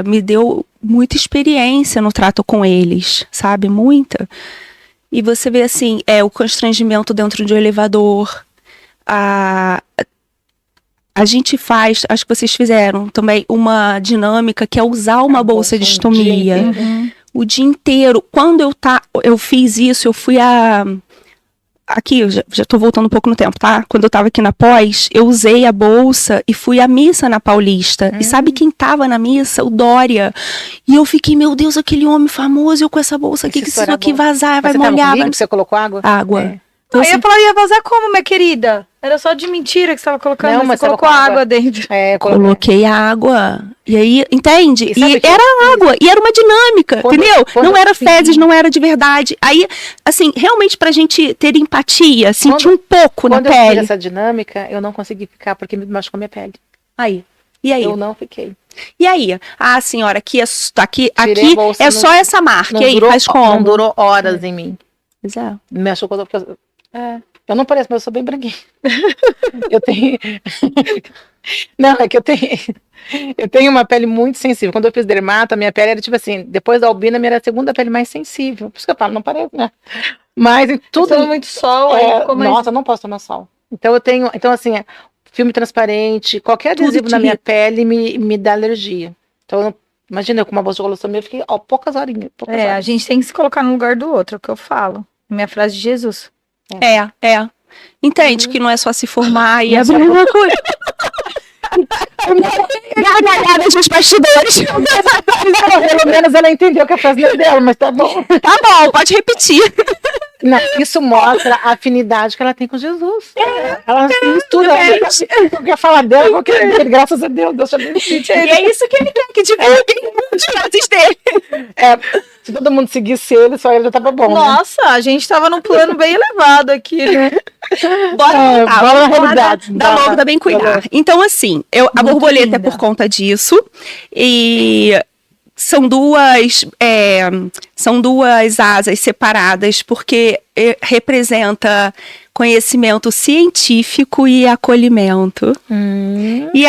me deu muita experiência no trato com eles, sabe? Muita. E você vê assim, o constrangimento dentro de um elevador. A gente faz, acho que vocês fizeram também uma dinâmica que é usar uma bolsa de estomia. O dia inteiro. Quando eu fiz isso, eu fui aqui, eu já tô voltando um pouco no tempo, tá? Quando eu tava aqui na pós, eu usei a bolsa e fui à missa na Paulista. E sabe quem tava na missa? O Dória. E eu fiquei, meu Deus, aquele homem famoso, eu com essa bolsa aqui, que se isso aqui vazar, vai molhar. Você colocou água? Água. Então, eu ia falar, ia vazar como, minha querida? Era só de mentira que você tava colocando, não, mas você colocou água dentro. Coloquei água. E aí, entende? E era água, e era uma dinâmica, entendeu? Não era fezes, não era de verdade. Aí, assim, realmente pra gente ter empatia, sentir um pouco na pele. Quando eu fiz essa dinâmica, eu não consegui ficar porque me machucou minha pele. Aí. E aí? Eu não fiquei. E aí? Senhora, aqui é só essa marca. E aí, faz como? Não durou horas em mim. Pois é. Me machucou porque eu não pareço, mas eu sou bem branquinha. Eu tenho... Não, é que eu tenho uma pele muito sensível. Quando eu fiz dermato, a minha pele era tipo assim, depois da albina, minha era a segunda pele mais sensível. Por isso que eu falo, não parece, né? Mas em tudo... muito sol, nossa, eu não posso tomar sol. Então eu tenho... Então assim, filme transparente, qualquer adesivo na minha pele me dá alergia. Então, imagina eu com uma bolsa de colostomia, eu fiquei poucas horinhas. A gente tem que se colocar no lugar do outro, é o que eu falo. Minha frase de Jesus. Entende que não é só se formar e abrir uma coisa. Gargalhadas nos bastidores. Pelo menos ela entendeu que a frase é dela, mas tá bom. Tá bom, pode repetir. Não, isso mostra a afinidade que ela tem com Jesus. Ela se mistura. Eu quero falar dela, eu quero graças a Deus, Deus te abençoe. E é isso que ele quer, que divulguem as frases dele. Se todo mundo seguisse ele, só ele já tava bom. Nossa, a gente tava num plano bem elevado aqui, né? Bora na realidade. Da logo da Bem Cuidar. Então, assim, a borboleta é por conta disso. E são duas asas separadas, porque representa conhecimento científico e acolhimento. E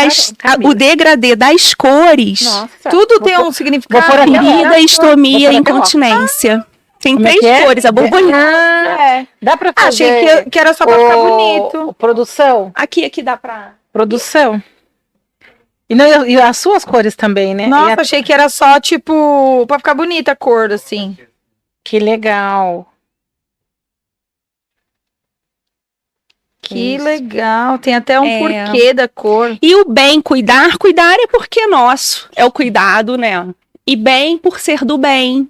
o degradê das cores. Nossa, tudo tem um significado. Ferida, estomia e incontinência. Tem 3 cores, a borboleta. Dá pra fazer. Achei que era só pra ficar bonito. Produção? Aqui dá pra... Produção. E as suas cores também, né? Nossa, achei que era só, tipo, pra ficar bonita a cor, assim. Que legal. Que legal. Tem até um porquê da cor. E o bem, cuidar é porque é nosso. É o cuidado, né? E bem por ser do bem.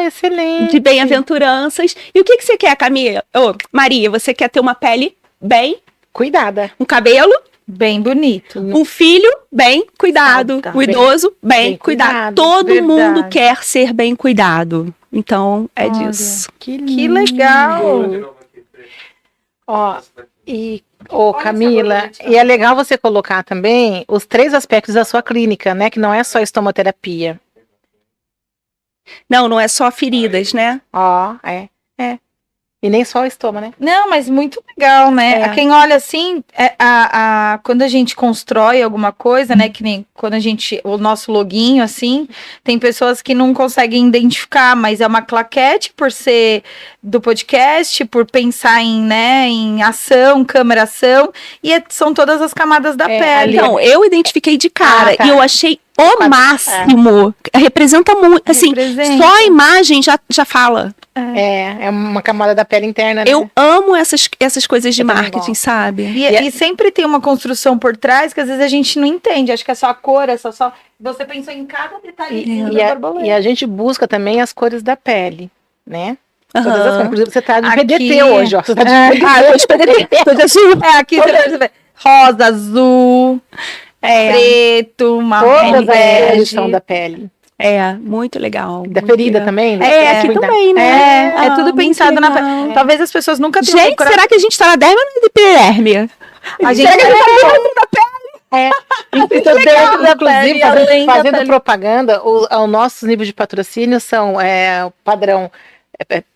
Excelente. De bem-aventuranças. E o que você quer, Camila? Maria, você quer ter uma pele bem cuidada. Um cabelo bem bonito. Um filho bem cuidado. Um idoso bem cuidado. Todo mundo quer ser bem cuidado. Então, disso. Que legal. Camila, e é legal você colocar também os 3 aspectos da sua clínica, né? Que não é só estomoterapia. Não é só feridas, né? E nem só o estômago, né? Não, mas muito legal, né? Quem olha assim, quando a gente constrói alguma coisa, né? Que nem quando o nosso loginho, assim, tem pessoas que não conseguem identificar, mas é uma claquete por ser do podcast, por pensar em ação, câmera ação, e são todas as camadas da pele. Então, eu identifiquei de cara e eu achei o máximo. Representa muito, assim, só a imagem já fala. É uma camada da pele interna, né? Eu amo essas coisas de marketing, sabe? E sempre tem uma construção por trás que às vezes a gente não entende. Acho que é só a cor, só... Você pensou em cada detalhezinho da borboleta. E a gente busca também as cores da pele, né? Todas as cores. Inclusive, você tá de PDT hoje, ó. Você tá de PDT. Tô de azul. Aqui você vai rosa, azul, preto, marrom, todas as cores são da pele. Muito legal. Da ferida também? Aqui também, né? É tudo pensado na pele. Talvez as pessoas nunca tenham Gente, será que a gente tá na derme ou na epiderme? A gente tá da pele. Então, inclusive, além da fazendo pele. propaganda, o nosso nível de patrocínio são o padrão,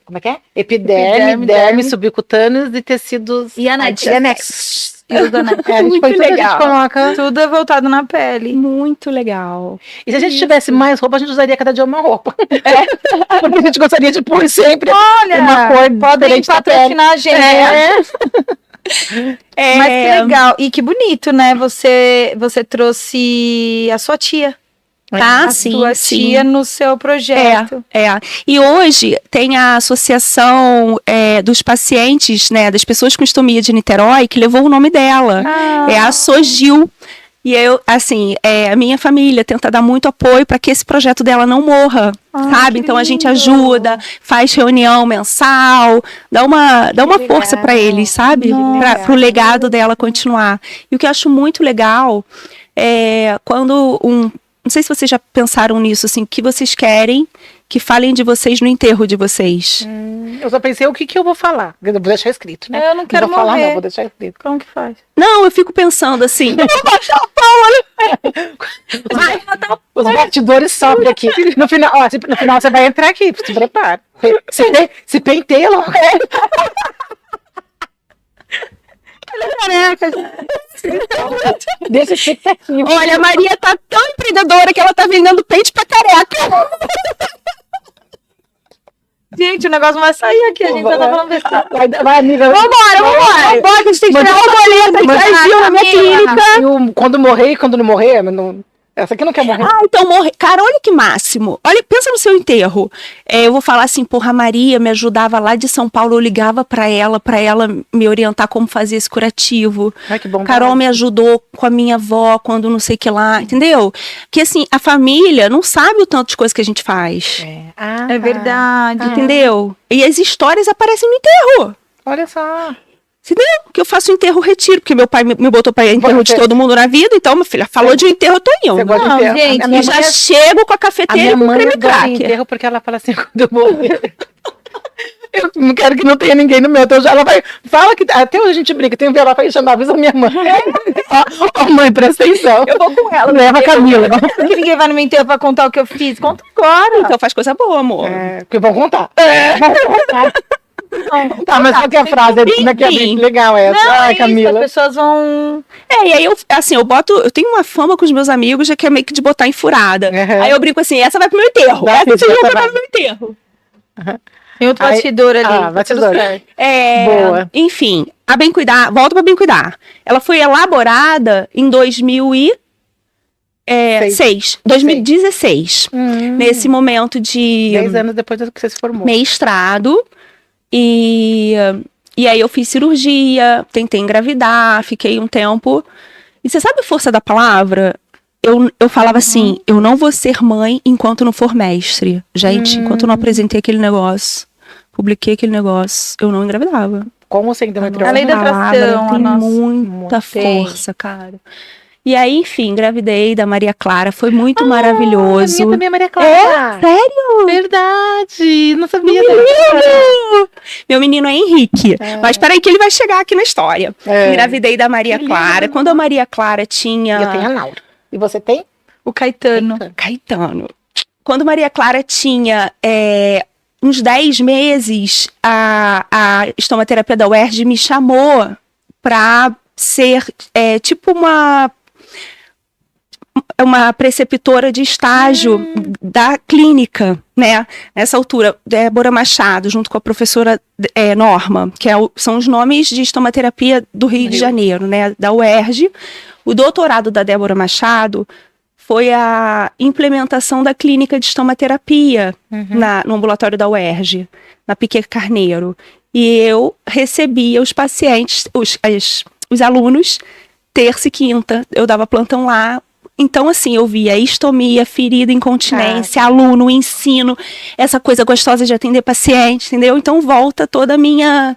como é que é? Epiderme, derme, subcutâneos e tecidos E anexos. anexos. E os anexos. A gente Muito põe tudo, a gente legal. coloca. Tudo é voltado na pele. Muito legal. E se a gente tivesse mais roupa, a gente usaria cada dia uma roupa. Porque a gente gostaria de pôr sempre Olha, uma cor podem diferente da pele. patrocinar a gente. Mas que legal. E que bonito, né? Você trouxe a sua tia. Tá, A sua tia no seu projeto. E hoje tem a associação dos pacientes, né, das pessoas com estomia de Niterói, que levou o nome dela. É a Sogil. E eu, assim, a minha família tenta dar muito apoio para que esse projeto dela não morra, sabe? Então a gente ajuda, faz reunião mensal, dá uma força para eles, sabe? Para o legado dela continuar. E o que eu acho muito legal é quando não sei se vocês já pensaram nisso, assim, o que vocês querem que falem de vocês no enterro de vocês. Eu só pensei o que eu vou falar. Eu vou deixar escrito, né? Eu não quero vou falar, morrer. não, vou deixar escrito. Como que faz? Não, eu fico pensando assim. Os bastidores sobem aqui. No final, no final você vai entrar aqui, se prepara. Se penteia logo. Deixa expectativa. Olha, a Maria tá tão empreendedora que ela tá vendendo pente pra careca. Gente, o negócio vai sair aqui. A gente já tá falando besteira. Vai, amiga. Vambora, que a gente tem que Mas- tirar uma boleta. Mas- Brasil, na minha clínica. Quando morrer e quando não morrer, essa aqui não quer morrer. Ah, então morre. Cara, olha que máximo. Olha, pensa no seu enterro. Eu vou falar assim, porra, a Maria me ajudava lá de São Paulo, eu ligava pra ela me orientar como fazer esse curativo. Ai, que bom. Carol me ajudou com a minha avó quando não sei o que lá, entendeu? Porque assim, a família não sabe o tanto de coisa que a gente faz. É verdade. Entendeu? E as histórias aparecem no enterro. Olha só. Entendeu? Que eu faço enterro retiro, porque meu pai me botou pra enterro de Você- todo mundo na vida, então, minha filha, falou de enterro, eu tô indo. Você gosta de Não, enterro? gente, A E minha já mãe, chego com a a cafeteira minha e com mãe creme adora cracker. enterro porque ela fala assim, quando eu morrer. Eu não quero que não tenha ninguém no meu. Então ela vai. Fala que. Até hoje a gente brinca, tem um envelope aí chamar, avisa minha mãe. Ó, mãe, presta atenção. Eu vou com ela. Leva a Camila. Que ninguém vai no meu enterro pra contar o que eu fiz. Conta agora. Então faz coisa boa, amor. Porque vão contar. Vão contar. Tá, mas qual que é a frase? Como é que é bem legal essa? Ai, As Camila. pessoas vão... E aí eu tenho uma fama com os meus amigos, já que é meio que de botar em furada. Uhum. Aí eu brinco assim, essa vai pro meu enterro. Vai, Essa vocês vão vai. botar no meu enterro. Tem outro Aí- bastidor ali. tá bastidor. tudo certo. Boa. Enfim, a Bem Cuidar, volta pra Bem Cuidar. Ela foi elaborada em 2016. Nesse momento de 10 anos depois que você se formou. mestrado. E aí eu fiz cirurgia, tentei engravidar, fiquei um tempo. E você sabe a força da palavra? Eu falava assim, eu não vou ser mãe enquanto não for mestre. Gente, enquanto eu não apresentei aquele negócio, publiquei aquele negócio, eu não engravidava. Como você endometriose? Além da Palavra atração, tem a nossa- muita Tem. força, cara. E aí, enfim, engravidei da Maria Clara, foi muito A minha maravilhoso. também é Maria Clara. Sério? Verdade. Não sabia. Meu menino é Henrique. Mas peraí que ele vai chegar aqui na história. Engravidei da Maria Que Clara. lindo. Quando a Maria Clara tinha... Eu tenho a Laura. E você tem? O Caetano. Caetano. Quando Maria Clara tinha uns 10 meses, a estomaterapia da UERJ me chamou para ser tipo uma preceptora de estágio da clínica, né? Nessa altura, Débora Machado, junto com a professora Norma, que são os nomes de estomaterapia do Rio de Janeiro, né? Da UERJ. O doutorado da Débora Machado foi a implementação da clínica de estomaterapia no ambulatório da UERJ, na Piquet Carneiro. E eu recebia os pacientes, os alunos, terça e quinta. Eu dava plantão lá. Então, assim, eu via estomia, ferida, incontinência, aluno, ensino, essa coisa gostosa de atender paciente, entendeu? Então, volta toda a minha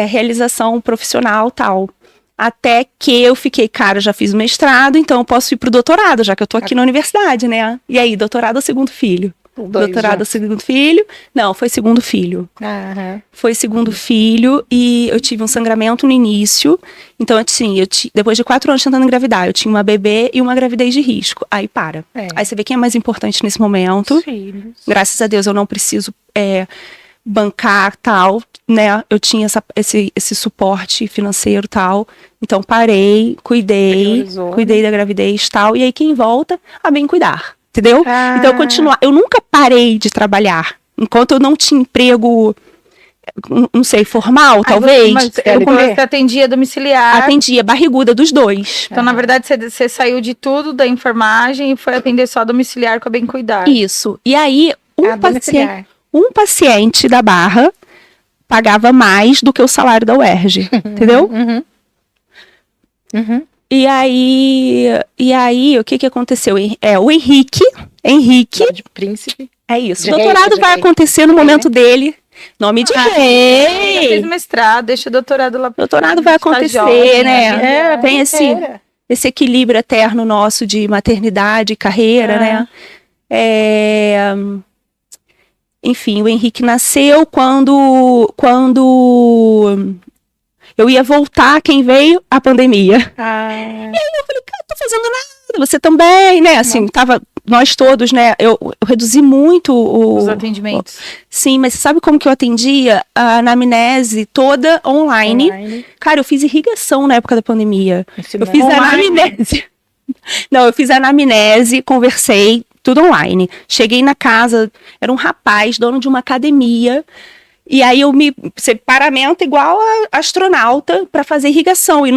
realização profissional tal. Até que eu fiquei, cara, já fiz o mestrado, então eu posso ir pro doutorado, já que eu tô aqui na universidade, né? E aí, doutorado ou segundo filho? doutorado ao segundo filho. Não, foi segundo filho. Aham. Foi segundo filho e eu tive um sangramento no início. Então, assim, depois de 4 anos tentando engravidar, eu tinha uma bebê e uma gravidez de risco. Aí para. É. Aí você vê quem é mais importante nesse momento. Os filhos. Graças a Deus eu não preciso bancar tal, né? Eu tinha esse suporte financeiro tal. Então parei, Priorizou, cuidei da gravidez tal. E aí quem volta a bem cuidar, entendeu? Ah. Então eu nunca parei de trabalhar. Enquanto eu não tinha emprego, não sei, formal, talvez. Mas CLT. você atendia domiciliar. Atendia barriguda dos dois. Então, na verdade, você saiu de tudo da enfermagem e foi atender só domiciliar com a Bem Cuidar. Isso. E aí, Domiciliar. um paciente da Barra pagava mais do que o salário da UERJ, entendeu? Uhum. Uhum. E aí, o que aconteceu? O Henrique, De príncipe. é isso. De O doutorado rei, vai de rei. acontecer no momento dele. Nome de Já rei. fez mestrado, deixa o doutorado lá. Doutorado vai Tá acontecer, jovem, né? Tem brincadeira. esse equilíbrio eterno nosso de maternidade e carreira, né? Enfim, o Henrique nasceu quando eu ia voltar, quem veio? A pandemia. Eu falei, cara, tô fazendo nada, você também, né? Assim, nós todos, né? Eu reduzi muito Os atendimentos. Sim, mas sabe como que eu atendia? A anamnese toda online. Cara, eu fiz irrigação na época da pandemia. Eu fiz a anamnese. Não, eu fiz a anamnese, conversei, tudo online. Cheguei na casa, era um rapaz, dono de uma academia. E aí eu me paramento igual a astronauta para fazer irrigação. E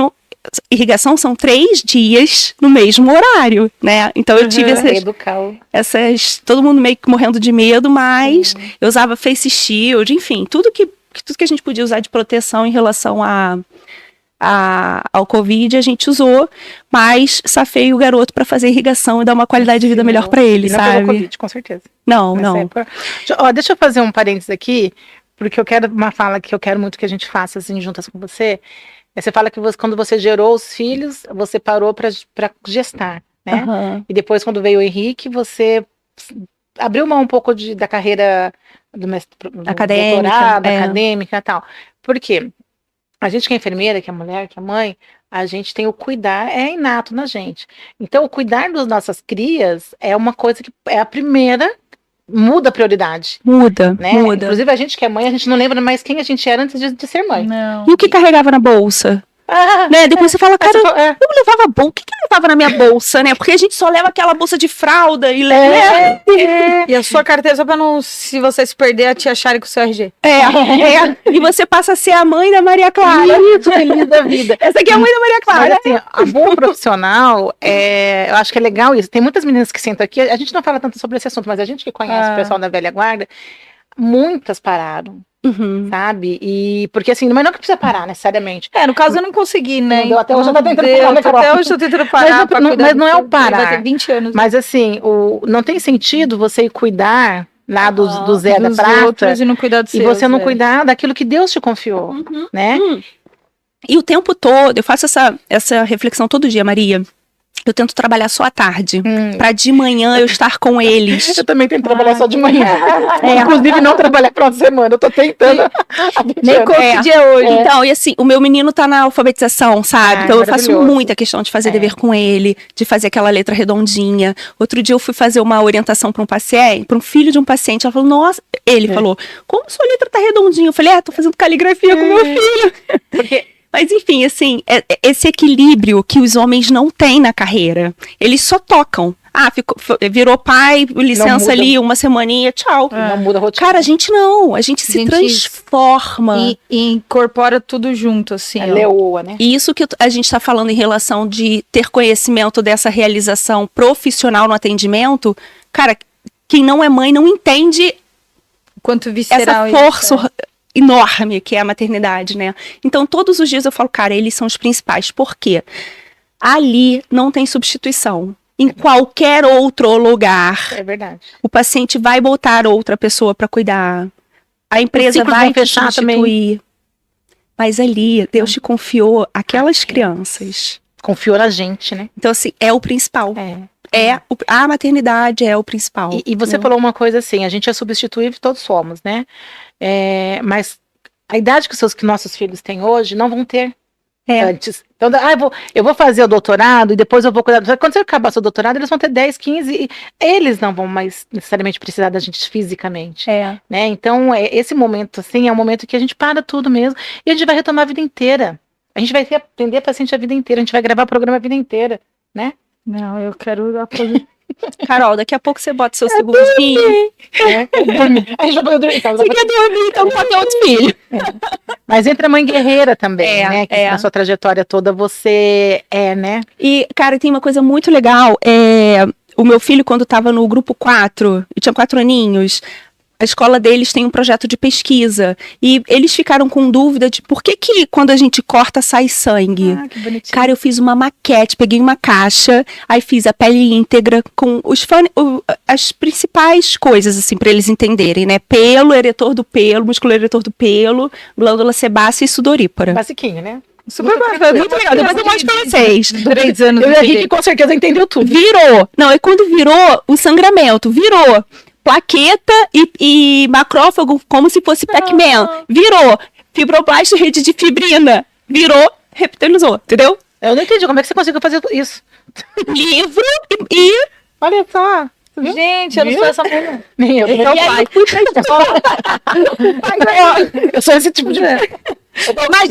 irrigação são 3 dias no mesmo horário, né? Então eu tive essas todo mundo meio que morrendo de medo, mas eu usava face shield, enfim, tudo que a gente podia usar de proteção em relação ao Covid a gente usou, mas safei o garoto para fazer irrigação e dar uma qualidade de vida melhor para ele, não sabe? pegou Covid, com certeza. Não. Deixa eu fazer um parênteses aqui, porque eu quero uma fala que eu quero muito que a gente faça assim juntas com você. Você fala que quando você gerou os filhos, você parou para gestar, né? Uhum. E depois, quando veio o Henrique, você abriu mão um pouco da carreira do Acadêmica, doutorado, acadêmica e tal. Por quê? A gente que é enfermeira, que é mulher, que é mãe, a gente tem o cuidar, é inato na gente. Então, o cuidar das nossas crias é uma coisa que é a primeira, muda a prioridade. Muda. Inclusive, a gente que é mãe, a gente não lembra mais quem a gente era antes de ser mãe. Não. E o que carregava na bolsa? Né? Depois você fala, cara, eu levava bolsa. O que eu levava na minha bolsa, né? Porque a gente só leva aquela bolsa de fralda e leva. E a sua carteira só pra não, se você se perder, te acharem com o seu RG. E você passa a ser a mãe da Maria Clara. Isso, feliz da vida. Essa aqui é a mãe da Maria Clara. Mas assim, a boa profissional, eu acho que é legal isso. Tem muitas meninas que sentam aqui, a gente não fala tanto sobre esse assunto, mas a gente que conhece o pessoal da velha guarda, muitas pararam. Sabe? E porque assim, mas não que precisa parar necessariamente. No caso eu não consegui, né? Não deu, até hoje eu tô tentando parar. Até hoje eu tô tentando parar. Mas não é o parar. Vai ter 20 anos. Mas assim, não tem sentido você ir cuidar lá do Zé da Prata e não cuidar do e você não cuidar daquilo que Deus te confiou, né? E o tempo todo, eu faço essa reflexão todo dia, Maria. Eu tento trabalhar só à tarde, pra de manhã eu estar com eles. Eu também tento trabalhar só de manhã. Inclusive não trabalhar final de semana, eu tô tentando. Nem consegui hoje. Então, e assim, o meu menino tá na alfabetização, sabe? Então eu faço muita questão de fazer dever com ele, de fazer aquela letra redondinha. Outro dia eu fui fazer uma orientação pra um paciente, pra um filho de um paciente. Ela falou, nossa, ele falou, como sua letra tá redondinha? Eu falei, tô fazendo caligrafia com meu filho. Porque Mas enfim, assim, esse equilíbrio que os homens não têm na carreira. Eles só tocam. Virou pai, licença ali, uma semaninha, tchau. Não muda a rotina. Cara, a gente se transforma. E incorpora tudo junto, assim. Leoa, né? E isso que a gente está falando em relação de ter conhecimento dessa realização profissional no atendimento, cara, quem não é mãe não entende quanto visceral essa força enorme que é a maternidade, né? Então, todos os dias eu falo, cara, eles são os principais. Por quê? Ali não tem substituição. Em qualquer outro lugar, é verdade, o paciente vai botar outra pessoa para cuidar. A empresa vai te substituir. Mas ali, Deus te confiou aquelas crianças. confiou na gente, né? Então, assim, é o principal. A maternidade é o principal. E você falou uma coisa assim, a gente é substituível, todos somos, né? Mas a idade que nossos filhos têm hoje não vão ter antes. Então, eu vou fazer o doutorado e depois eu vou cuidar. Quando você acabar seu doutorado, eles vão ter 10, 15 e eles não vão mais necessariamente precisar da gente fisicamente. Né? Então, esse momento, assim, é um momento que a gente para tudo mesmo e a gente vai retomar a vida inteira. A gente vai atender paciente a vida inteira, a gente vai gravar programa a vida inteira, né? Não, eu quero... Carol, daqui a pouco você bota seu segundinho. A gente vai poder dormir. Você quer dormir, então pode ter outro filho. Mas entre a mãe guerreira também, né? Que na sua trajetória toda você né? E, cara, tem uma coisa muito legal. O meu filho, quando estava no grupo 4, eu tinha 4 aninhos, a escola deles tem um projeto de pesquisa. E eles ficaram com dúvida de por que quando a gente corta sai sangue. Que bonitinho. Cara, eu fiz uma maquete, peguei uma caixa, aí fiz a pele íntegra com as principais coisas, assim, pra eles entenderem, né? Pelo, eretor do pelo, músculo eretor do pelo, glândula sebácea e sudorípara. Basiquinho, né? Super bacana, muito legal. Depois eu mostro pra vocês. 3 anos. Eu e a Rick com certeza entendeu tudo. Virou. Não, e quando virou, o sangramento virou. Plaqueta e macrófago, como se fosse Pac-Man. Virou. Fibroblasto, rede de fibrina. Virou, reptilizou, entendeu? Eu não entendi como é que você conseguiu fazer isso. Livro e... Olha só. Gente, eu não sou essa mulher, não. Nem eu. Eu sou esse tipo de... Mas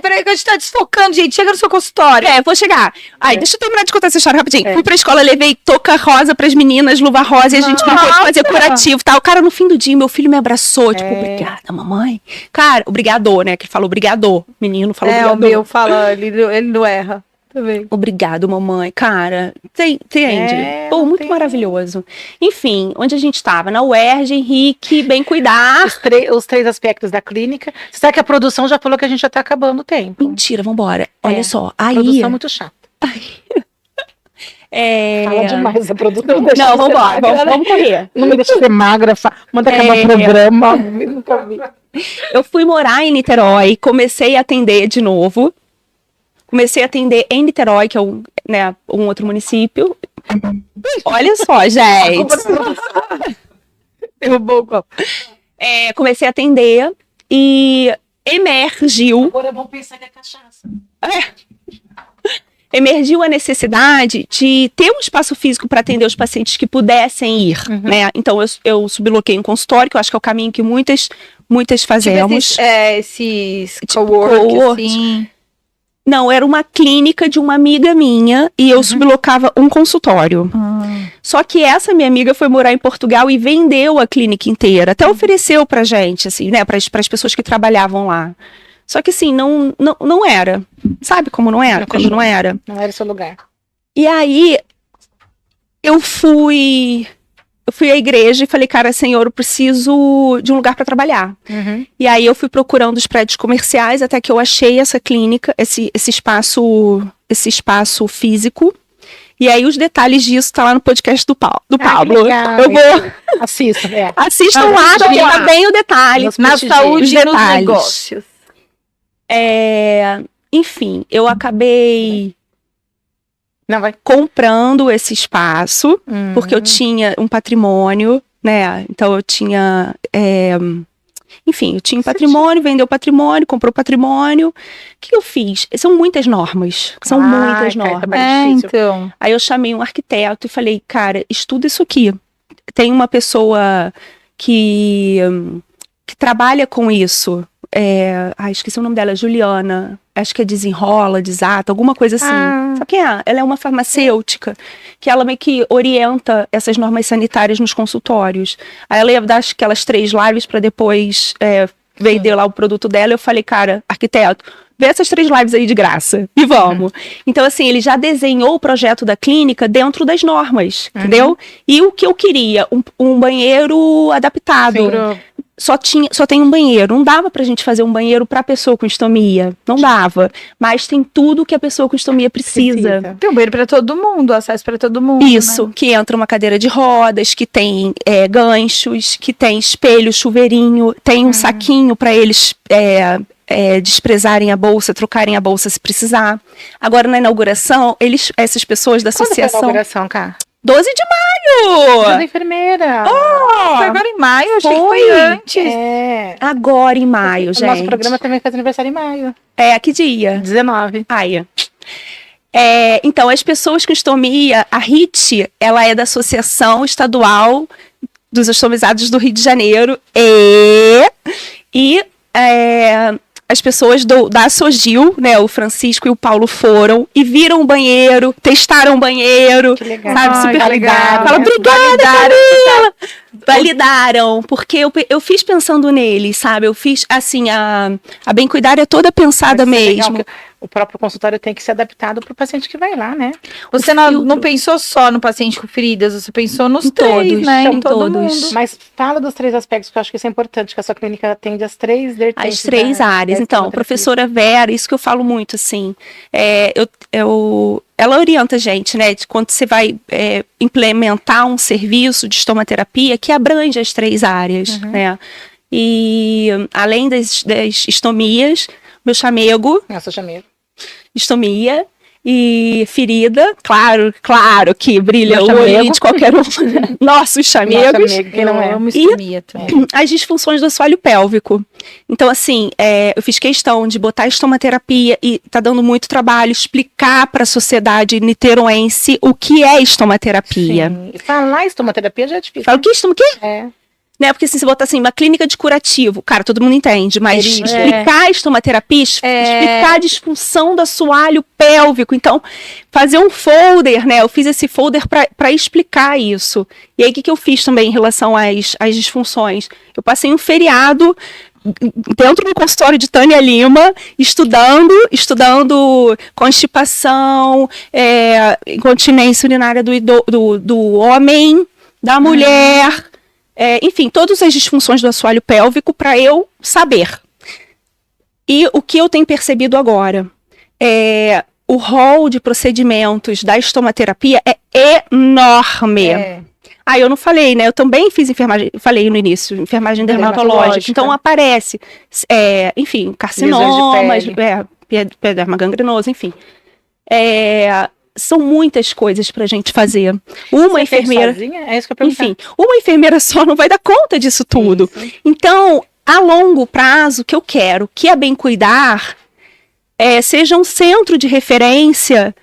peraí, que a gente tá desfocando, gente. Chega no seu consultório. Vou chegar. Deixa eu terminar de contar essa história rapidinho. Fui pra escola, levei touca rosa pras meninas, luva rosa, e a gente brincou de fazer curativo, tá? O cara, no fim do dia, meu filho me abraçou, tipo, obrigada, mamãe. Cara, obrigador, né? Que ele falou obrigador. Menino falou obrigador. O meu fala, ele não erra. Também. Obrigado, mamãe. Cara, entende? Pô, muito maravilhoso. Enfim, onde a gente estava? Na UERJ, Henrique, bem cuidar. Os 3 aspectos da clínica. Você sabe que a produção já falou que a gente já tá acabando o tempo. Mentira, vambora. Olha só. Aí... Produção muito chata. Fala demais a produção. Não, vambora. Vamos correr. Não me deixa ser magra. Manda acabar o programa. Nunca vi. Eu fui morar em Niterói, comecei a atender de novo. Comecei a atender em Niterói, que é um outro município. Olha só, gente. Derrubou o copo. Comecei a atender e emergiu. Agora é bom pensar que é cachaça. Emergiu a necessidade de ter um espaço físico para atender os pacientes que pudessem ir, né? Então, eu subloquei um consultório, que eu acho que é o caminho que muitas fazemos. Tipo esses cowork, assim... Não, era uma clínica de uma amiga minha e eu sublocava um consultório. Só que essa minha amiga foi morar em Portugal e vendeu a clínica inteira. Até ofereceu pra gente, assim, né? Para as pessoas que trabalhavam lá. Só que assim, não era. Sabe como não era? Quando não era. Não era o seu lugar. E aí, eu fui à igreja e falei, cara, Senhor, eu preciso de um lugar para trabalhar. E aí eu fui procurando os prédios comerciais até que eu achei essa clínica, esse espaço físico. E aí os detalhes disso tá lá no podcast do Pablo. Eu vou... Assistam lá, que tá bem o detalhe. Na saúde e nos negócios. Enfim, eu acabei... comprando esse espaço, porque eu tinha um patrimônio, né? Então eu tinha, enfim, eu tinha um patrimônio, vendeu patrimônio, comprou patrimônio. O que eu fiz? São muitas normas. Então. Aí eu chamei um arquiteto e falei, cara, estuda isso aqui. Tem uma pessoa que trabalha com isso. Esqueci o nome dela, Juliana. Acho que é Desenrola, Desata, alguma coisa assim. Sabe quem é? Ela é uma farmacêutica que ela meio que orienta essas normas sanitárias nos consultórios. Aí ela ia dar aquelas 3 lives para depois vender lá o produto dela. Eu falei, cara, arquiteto, vê essas 3 lives aí de graça e vamos. Então, assim, ele já desenhou o projeto da clínica dentro das normas, entendeu? E o que eu queria? Um banheiro adaptado. Só tem um banheiro. Não dava pra gente fazer um banheiro pra pessoa com estomia. Não dava. Mas tem tudo que a pessoa com estomia precisa. Tem um banheiro pra todo mundo, acesso pra todo mundo. Isso, né? Que entra uma cadeira de rodas, que tem ganchos, que tem espelho, chuveirinho, tem um saquinho pra eles desprezarem a bolsa, trocarem a bolsa se precisar. Agora, na inauguração, essas pessoas da Quando foi a associação... inauguração, cá? 12 de maio! Dia da enfermeira. Foi agora em maio, achei que foi antes. É. Agora em maio, O gente. nosso programa também faz aniversário em maio. Que dia? 19. Ai. Então, as pessoas com estomia, a RIT, ela é da Associação Estadual dos Estomizados do Rio de Janeiro e as pessoas da Sogil, né, o Francisco e o Paulo foram e viram o banheiro, testaram o banheiro, Que legal. sabe, super Validaram. Fala, obrigada, Camila! Validaram, porque eu fiz pensando neles, sabe? Eu fiz, assim, a Bem Cuidar é toda pensada Vai ser legal, mesmo. porque o próprio consultório tem que ser adaptado para o paciente que vai lá, né? Você não pensou só no paciente com feridas, você pensou nos Em três, todos, né? em Em todo todos. mundo. Mas fala dos 3 aspectos, que eu acho que isso é importante, que a sua clínica atende as 3 vertentes. As 3 áreas. da Então, estomoterapia. professora Vera, isso que eu falo muito, assim, ela orienta a gente, né, de quando você vai implementar um serviço de estomaterapia que abrange as 3 áreas, né, e além das estomias, meu chamego, Nossa, chamei. estomia e ferida, claro que brilha Meu o olho chamego. de qualquer um, nossos chamegos. Nossa, amiga, quem não é? Eu amo estomia também. As disfunções do assoalho pélvico. Então, assim, eu fiz questão de botar estomaterapia e tá dando muito trabalho explicar para a sociedade niteroense o que é estomaterapia. Sim. E falar estomaterapia já é difícil. Fala, o que? É. Né? Porque assim, se botar assim, uma clínica de curativo, cara, todo mundo entende, mas Entendi. explicar a estomaterapia, explicar a disfunção do assoalho pélvico. Então, fazer um folder, né? Eu fiz esse folder para explicar isso. E aí, o que eu fiz também em relação às disfunções? Eu passei um feriado dentro do consultório de Tânia Lima, estudando constipação, incontinência urinária do homem, da mulher, enfim, todas as disfunções do assoalho pélvico para eu saber. E o que eu tenho percebido agora o rol de procedimentos da estomaterapia é enorme. Eu não falei, né? Eu também fiz enfermagem, falei no início, enfermagem dermatológica. Então aparece, enfim, carcinomas, pioderma gangrenoso, enfim. São muitas coisas pra gente fazer. Uma enfermeira, sozinha? É isso que eu perguntei. enfim, uma enfermeira só não vai dar conta disso tudo. Isso. Então, a longo prazo, o que eu quero que a Bem Cuidar seja um centro de referência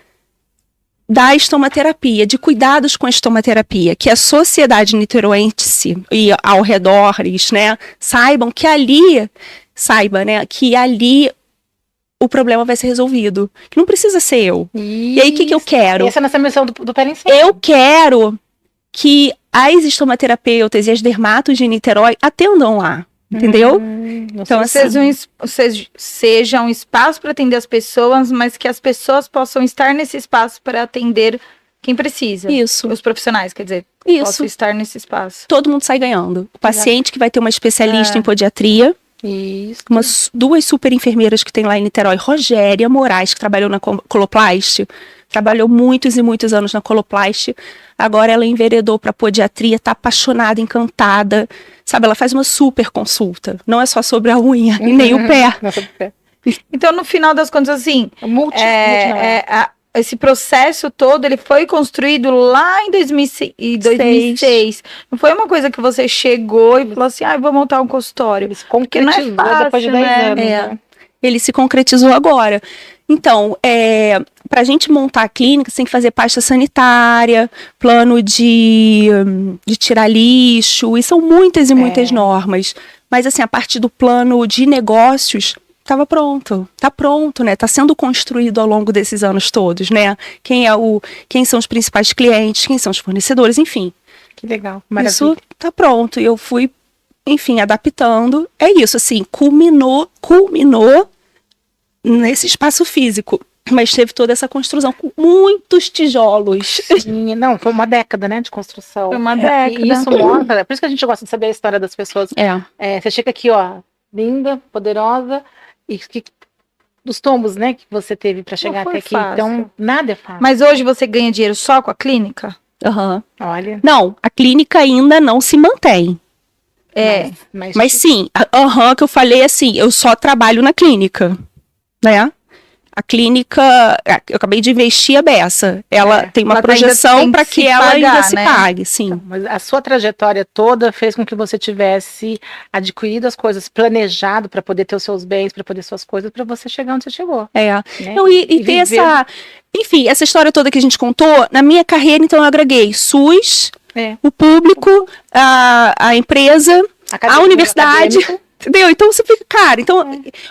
da estomaterapia, de cuidados com a estomaterapia, que a sociedade niteroense e ao redor, né, saibam que ali, que ali o problema vai ser resolvido, que não precisa ser eu. E aí, o que eu quero? Essa é a nossa missão do Pé em Cima. Eu quero que as estomaterapeutas e as dermatos de Niterói atendam lá, entendeu? Então, seja um espaço para atender as pessoas, mas que as pessoas possam estar nesse espaço para atender quem precisa. Isso. Os profissionais, quer dizer, Isso. possam estar nesse espaço. Todo mundo sai ganhando. O paciente que vai ter uma especialista em podiatria, Isso. duas super enfermeiras que tem lá em Niterói, Rogéria Moraes, que trabalhou na Coloplast, trabalhou muitos e muitos anos na Coloplast, agora ela enveredou para podiatria, tá apaixonada, encantada, sabe, ela faz uma super consulta, não é só sobre a unha e nem o pé. Não, sobre o pé. Então, no final das contas, assim, esse processo todo, ele foi construído lá em 2006. Não foi uma coisa que você chegou e falou assim, vou montar um consultório. Ele se concretizou fácil, depois de 10 anos. Né? Ele se concretizou agora. Então, para a gente montar a clínica, você tem que fazer pasta sanitária, plano de tirar lixo, e são muitas e muitas normas. Mas, assim, a parte do plano de negócios estava pronto. Tá pronto, né? Tá sendo construído ao longo desses anos todos, né? Quem são os principais clientes, quem são os fornecedores, enfim. Que legal, maravilha. Isso tá pronto. E eu fui, enfim, adaptando. É isso, assim, culminou nesse espaço físico, mas teve toda essa construção com muitos tijolos. Sim, não, foi uma década, né, de construção. Foi uma década. E isso mostra, por isso que a gente gosta de saber a história das pessoas. Você chega aqui, ó, linda, poderosa, e dos tombos, né, que você teve para chegar até aqui. Fácil. Então, nada é fácil. Mas hoje você ganha dinheiro só com a clínica? Uhum. Olha. Não, a clínica ainda não se mantém. Mas sim, que eu falei assim, eu só trabalho na clínica, né? A clínica, eu acabei de investir a beça. Ela tem uma projeção para que ela ainda se pague, sim. Então, mas a sua trajetória toda fez com que você tivesse adquirido as coisas, planejado para poder ter os seus bens, para poder suas coisas, para você chegar onde você chegou. Né? E ter essa... Enfim, essa história toda que a gente contou, na minha carreira, então, eu agreguei SUS, o público, a empresa, a universidade... Entendeu? Então você fica, cara,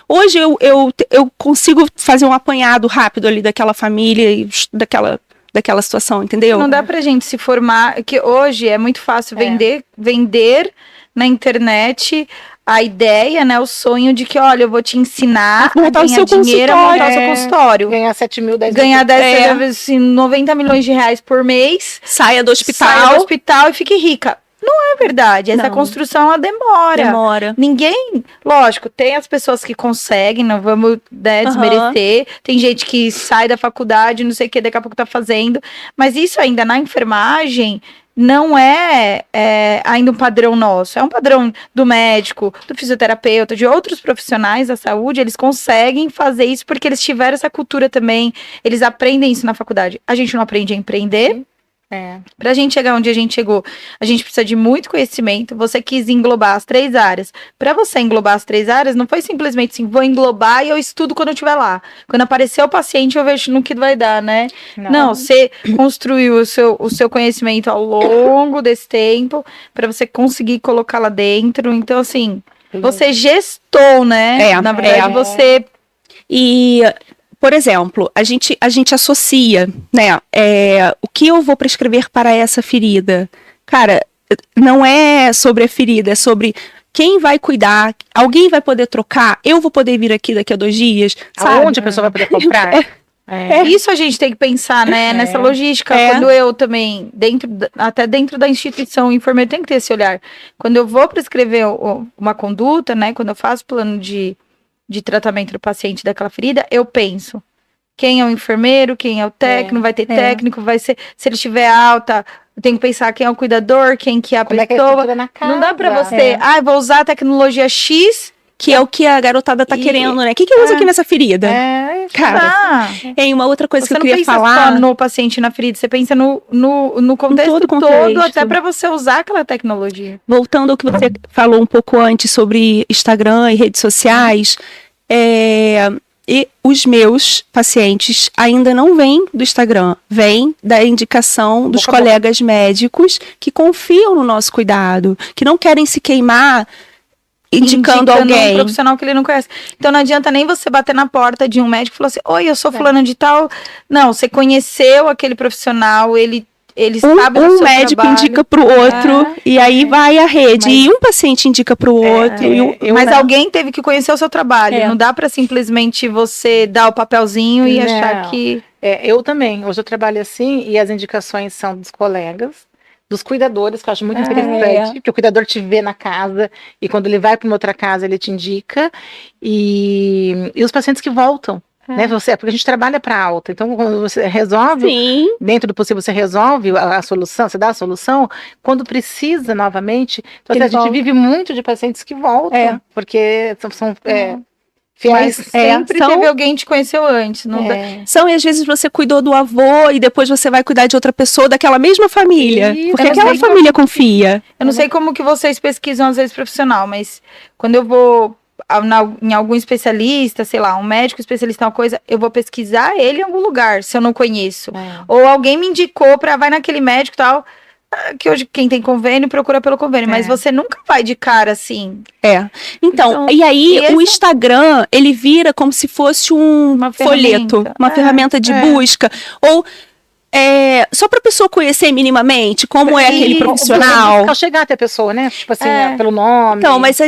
hoje eu consigo fazer um apanhado rápido ali daquela família e daquela situação, entendeu? Não dá pra gente se formar, que hoje é muito fácil vender na internet a ideia, né, o sonho de que, olha, eu vou te ensinar a ganhar dinheiro, a montar o seu consultório. Ganhar 7 mil, 10 mil. Ganhar 90 milhões de reais por mês. Saia do hospital E fique rica. Não é verdade. Essa construção, ela demora. Ninguém... Lógico, tem as pessoas que conseguem, não vamos desmerecer. Tem gente que sai da faculdade, não sei o que, daqui a pouco tá fazendo. Mas isso ainda na enfermagem não é ainda um padrão nosso. É um padrão do médico, do fisioterapeuta, de outros profissionais da saúde. Eles conseguem fazer isso porque eles tiveram essa cultura também. Eles aprendem isso na faculdade. A gente não aprende a empreender. Pra gente chegar onde a gente chegou, a gente precisa de muito conhecimento. Você quis englobar as 3 áreas. Pra você englobar as 3 áreas, não foi simplesmente assim, vou englobar e eu estudo quando eu estiver lá. Quando aparecer o paciente, eu vejo no que vai dar, né? Não, você construiu o seu conhecimento ao longo desse tempo pra você conseguir colocar lá dentro. Então, assim, você gestou, né? Na verdade, você... E... Por exemplo, a gente associa, né, o que eu vou prescrever para essa ferida. Cara, não é sobre a ferida, é sobre quem vai cuidar, alguém vai poder trocar, eu vou poder vir aqui daqui a 2 dias, sabe? Aonde a pessoa vai poder comprar? Isso a gente tem que pensar, né, nessa logística. Quando eu também, até dentro da instituição enfermeira, tem que ter esse olhar. Quando eu vou prescrever uma conduta, né, quando eu faço plano de tratamento do paciente daquela ferida, eu penso quem é o enfermeiro, quem é o técnico, vai ter técnico, vai ser, se ele estiver alta, eu tenho que pensar quem é o cuidador, quem que é a pessoa. Não dá pra você, vou usar a tecnologia X, que é o que a garotada tá querendo, né? O que usa aqui nessa ferida? Cara, uma outra coisa que eu queria falar... Você não pensa só no paciente na ferida, você pensa no contexto todo, até pra você usar aquela tecnologia. Voltando ao que você falou um pouco antes sobre Instagram e redes sociais, e os meus pacientes ainda não vêm do Instagram, vêm da indicação dos colegas médicos que confiam no nosso cuidado, que não querem se queimar indicando alguém. Um profissional que ele não conhece. Então não adianta nem você bater na porta de um médico e falar assim, oi, eu sou fulano de tal. Não, você conheceu aquele profissional, ele sabe do seu médico trabalho. Indica pro outro, e aí vai a rede, e um paciente indica pro outro. Mas alguém teve que conhecer o seu trabalho. Não dá pra simplesmente você dar o papelzinho e achar que... Eu também. Hoje eu trabalho assim, e as indicações são dos colegas, dos cuidadores, que eu acho muito interessante, porque o cuidador te vê na casa, e quando ele vai para uma outra casa, ele te indica, e os pacientes que voltam. Né, porque a gente trabalha para alta, então quando você resolve, dentro do possível você resolve a solução, você dá a solução, quando precisa novamente, então, a gente vive muito de pacientes que voltam, porque são fiéis. Sempre teve alguém que te conheceu antes. E às vezes você cuidou do avô e depois você vai cuidar de outra pessoa daquela mesma família, porque aquela família confia. Eu não sei como que vocês pesquisam às vezes profissional, mas quando eu vou em algum especialista, sei lá, um médico especialista em uma coisa, eu vou pesquisar ele em algum lugar, se eu não conheço. Ou alguém me indicou vai naquele médico e tal, que hoje quem tem convênio procura pelo convênio, mas você nunca vai de cara assim. Então, e aí o Instagram, ele vira como se fosse uma folheto, uma ferramenta de busca, ou só para a pessoa conhecer minimamente como é aquele profissional. Ao chegar até a pessoa, né? Tipo assim, pelo nome. Então, mas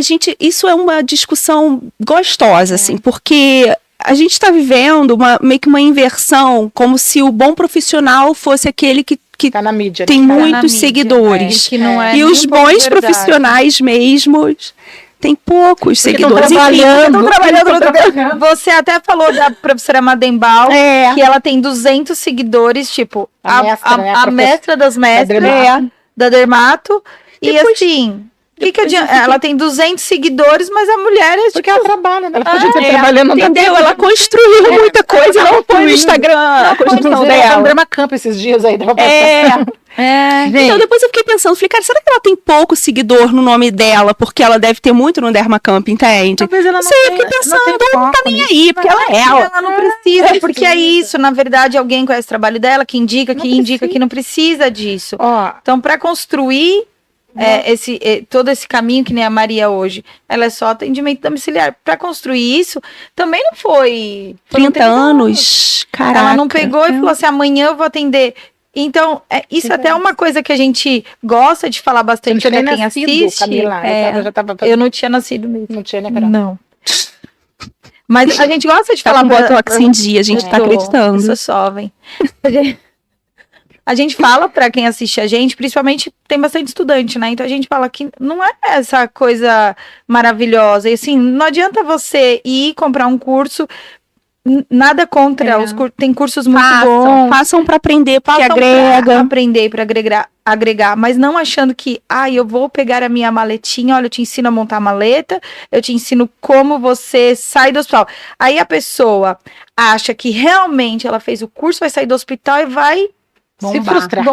isso é uma discussão gostosa, assim, porque a gente está vivendo meio que uma inversão, como se o bom profissional fosse aquele que tá na mídia, tem muitos seguidores. Que não é e os bons profissionais mesmos tem poucos seguidores. Estão trabalhando. Você até falou da professora Madembal, que ela tem 200 seguidores, tipo, a mestra das mestras, da Dermato. E assim, Que adianta? Ela tem 200 seguidores, mas a mulher é Porque ela trabalha, né? Ela podia estar trabalhando. Entendeu? Ela construiu muita coisa, não foi no Instagram a construção dela. Ela Dermacamp esses dias aí. Então depois eu fiquei pensando, falei, cara, será que ela tem pouco seguidor no nome dela, porque ela deve ter muito no Dermacamp, entende? Talvez ela não sei, eu fiquei pensando, não tá nem aí, porque ela é ela. Ela não precisa, porque é isso. Na verdade, alguém conhece o trabalho dela, que indica, que não precisa disso. Então, para construir todo esse caminho, que nem a Maria hoje, ela é só atendimento domiciliar. Para construir isso, também não foi 30 anos. Caraca. Ela não pegou e falou assim, amanhã eu vou atender. Então, isso até é uma coisa que a gente gosta de falar bastante para quem assiste. Camila, eu não tinha nascido mesmo. Não tinha, né, Carol? Não. Mas a gente gosta de falar falar... com Botox em dia, a gente tá acreditando. Eu sou jovem. A gente fala para quem assiste a gente, principalmente tem bastante estudante, né? Então a gente fala que não é essa coisa maravilhosa. E assim, não adianta você ir comprar um curso, nada contra os cursos, tem cursos muito bons. Façam para aprender, porque agrega. Pra aprender, para agregar, mas não achando que, eu vou pegar a minha maletinha, olha, eu te ensino a montar a maleta, eu te ensino como você sai do hospital. Aí a pessoa acha que realmente ela fez o curso, vai sair do hospital e vai se frustrar.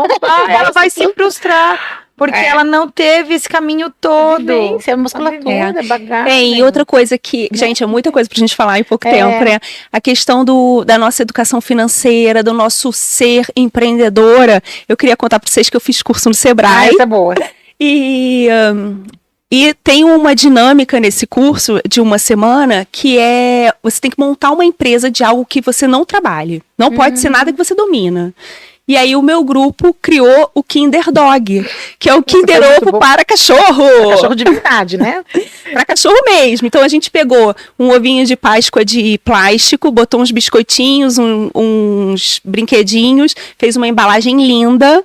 Ela vai se frustrar, porque ela não teve esse caminho todo. Vivência, musculatura, bagagem. E outra coisa que, gente, é muita coisa pra gente falar em pouco tempo, né? A questão da nossa educação financeira, do nosso ser empreendedora. Eu queria contar pra vocês que eu fiz curso no Sebrae. Essa é boa. E tem uma dinâmica nesse curso de uma semana que você tem que montar uma empresa de algo que você não trabalhe. Não pode ser nada que você domina. E aí o meu grupo criou o Kinder Dog, que é o Kinder Ovo para cachorro. Cachorro de verdade, né? Para cachorro mesmo. Então a gente pegou um ovinho de Páscoa de plástico, botou uns biscoitinhos, uns brinquedinhos, fez uma embalagem linda.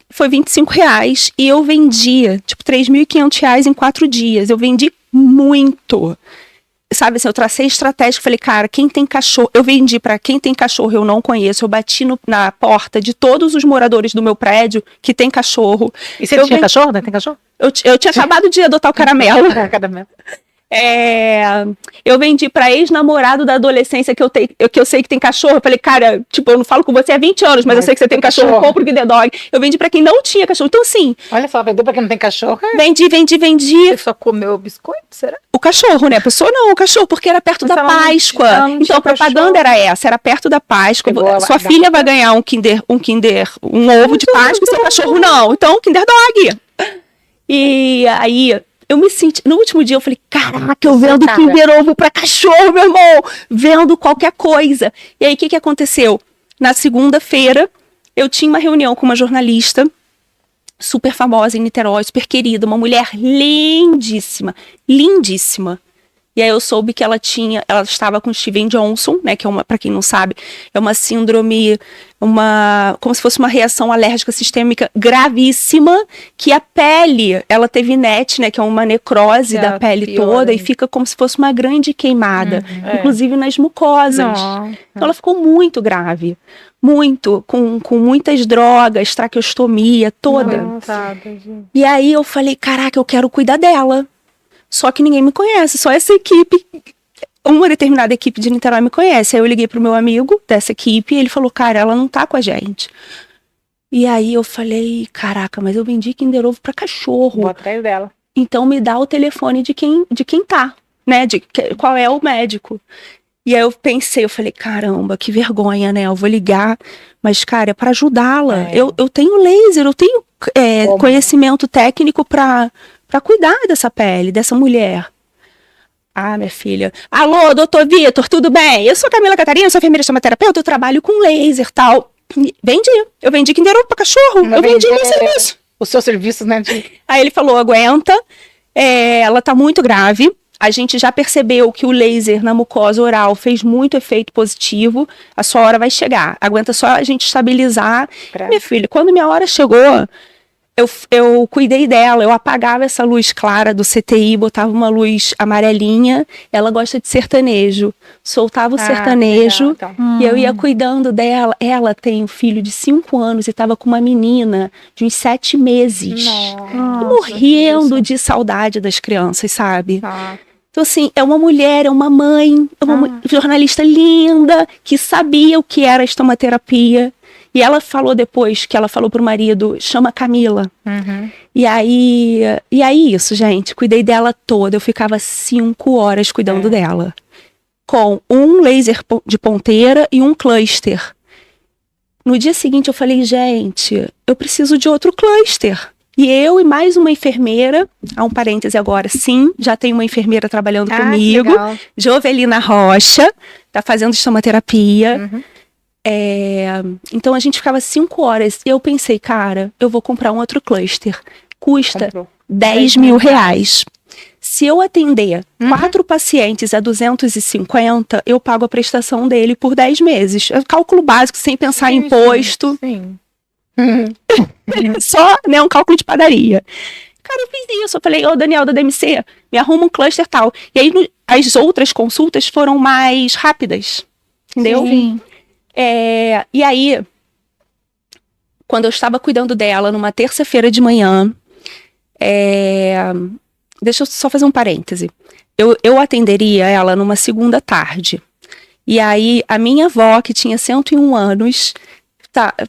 Foi R$25 e eu vendia, tipo, R$3.500 em 4 dias. Eu vendi muito. Sabe assim, eu tracei estratégia, falei, cara, quem tem cachorro, eu vendi para quem tem cachorro, eu não conheço, eu bati na porta de todos os moradores do meu prédio que tem cachorro. E você tinha cachorro, né? Tem cachorro? Eu tinha acabado de adotar o Caramelo. Eu vendi pra ex-namorado da adolescência que eu sei que tem cachorro. Eu falei, cara, tipo, eu não falo com você há 20 anos, mas eu sei que você tem cachorro, eu compro o Kinder Dog. Eu vendi pra quem não tinha cachorro. Então, assim... Olha só, vendeu pra quem não tem cachorro. Vendi. Você só comeu o biscoito, será? O cachorro, né? A pessoa não, o cachorro, porque era perto da Páscoa. Então, a propaganda era essa, era perto da Páscoa. Sua filha vai ganhar um ovo de Páscoa, e seu cachorro não. Então, Kinder Dog. E aí... Eu me senti, no último dia eu falei, caraca, eu vendo Kinder Ovo pra cachorro, meu irmão, vendo qualquer coisa. E aí, o que aconteceu? Na segunda-feira, eu tinha uma reunião com uma jornalista, super famosa em Niterói, super querida, uma mulher lindíssima, lindíssima. E aí eu soube que ela estava com Steven Johnson, né, que é pra quem não sabe, é uma síndrome, como se fosse uma reação alérgica sistêmica gravíssima, que a pele, ela teve NET, né, que é uma necrose da pele toda, e fica como se fosse uma grande queimada, inclusive nas mucosas. Então ela ficou muito grave, muito, com muitas drogas, traqueostomia toda. E aí eu falei, caraca, eu quero cuidar dela. Só que ninguém me conhece, só essa equipe, uma determinada equipe de Niterói me conhece. Aí eu liguei pro meu amigo dessa equipe e ele falou, cara, ela não tá com a gente. E aí eu falei, caraca, mas eu vendi Kinder Ovo pra cachorro. Vou atrás dela. Então me dá o telefone de quem tá, né, qual é o médico. E aí eu pensei, eu falei, caramba, que vergonha, né, eu vou ligar, mas cara, é pra ajudá-la. Eu tenho laser, eu tenho conhecimento técnico pra cuidar dessa pele, dessa mulher. Ah, minha filha. Alô, doutor Vitor, tudo bem? Eu sou Camila Catarina, sou enfermeira terapeuta, eu trabalho com laser e tal. Eu vendi Kinder Ovo pra cachorro, eu vendi meu serviço. Os seus serviços, né? Aí ele falou, aguenta, ela tá muito grave, a gente já percebeu que o laser na mucosa oral fez muito efeito positivo, a sua hora vai chegar, aguenta só a gente estabilizar. Minha filha, quando minha hora chegou... eu cuidei dela, eu apagava essa luz clara do CTI, botava uma luz amarelinha. Ela gosta de sertanejo. Soltava o sertanejo legal, então. e eu ia cuidando dela. Ela tem um filho de 5 anos e tava com uma menina de uns 7 meses. Morrendo de saudade das crianças, sabe? Então, assim, é uma mulher, é uma mãe, é uma jornalista linda, que sabia o que era a estomaterapia. E ela falou depois, que ela falou pro marido, chama Camila. E aí isso, gente, cuidei dela toda. Eu ficava 5 horas cuidando dela. Com um laser de ponteira e um cluster. No dia seguinte eu falei, gente, eu preciso de outro cluster. E eu e mais uma enfermeira, há um parêntese agora, sim, já tem uma enfermeira trabalhando comigo, Jovelina Rocha, tá fazendo estomaterapia. Então a gente ficava 5 horas e eu pensei, cara, eu vou comprar um outro cluster. Custa 10 mil reais. Se eu atender 4 pacientes a 250, eu pago a prestação dele por 10 meses. É cálculo básico, sem pensar em imposto. Sim. Só, né, um cálculo de padaria. Cara, eu fiz isso. Eu falei, ô Daniel da DMC, me arruma um cluster tal. E aí as outras consultas foram mais rápidas. Entendeu? Sim. E aí, quando eu estava cuidando dela numa terça-feira de manhã, deixa eu só fazer um parêntese. Eu atenderia ela numa segunda tarde. E aí, a minha avó, que tinha 101 anos,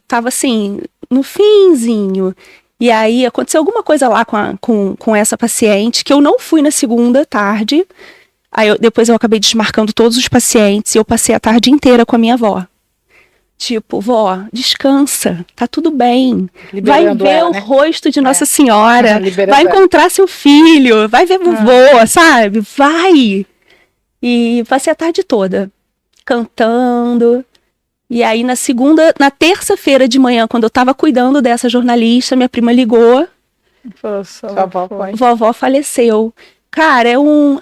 tava assim, no finzinho. E aí, aconteceu alguma coisa lá com essa paciente, que eu não fui na segunda tarde. Aí, depois eu acabei desmarcando todos os pacientes e eu passei a tarde inteira com a minha avó. Tipo, vó, descansa, tá tudo bem. Vai ver ela, o rosto de Nossa Senhora, vai encontrar seu filho, vai ver vovô, sabe? Vai! E passei a tarde toda cantando. E aí na terça-feira de manhã, quando eu tava cuidando dessa jornalista, minha prima ligou. Vovó faleceu. Cara,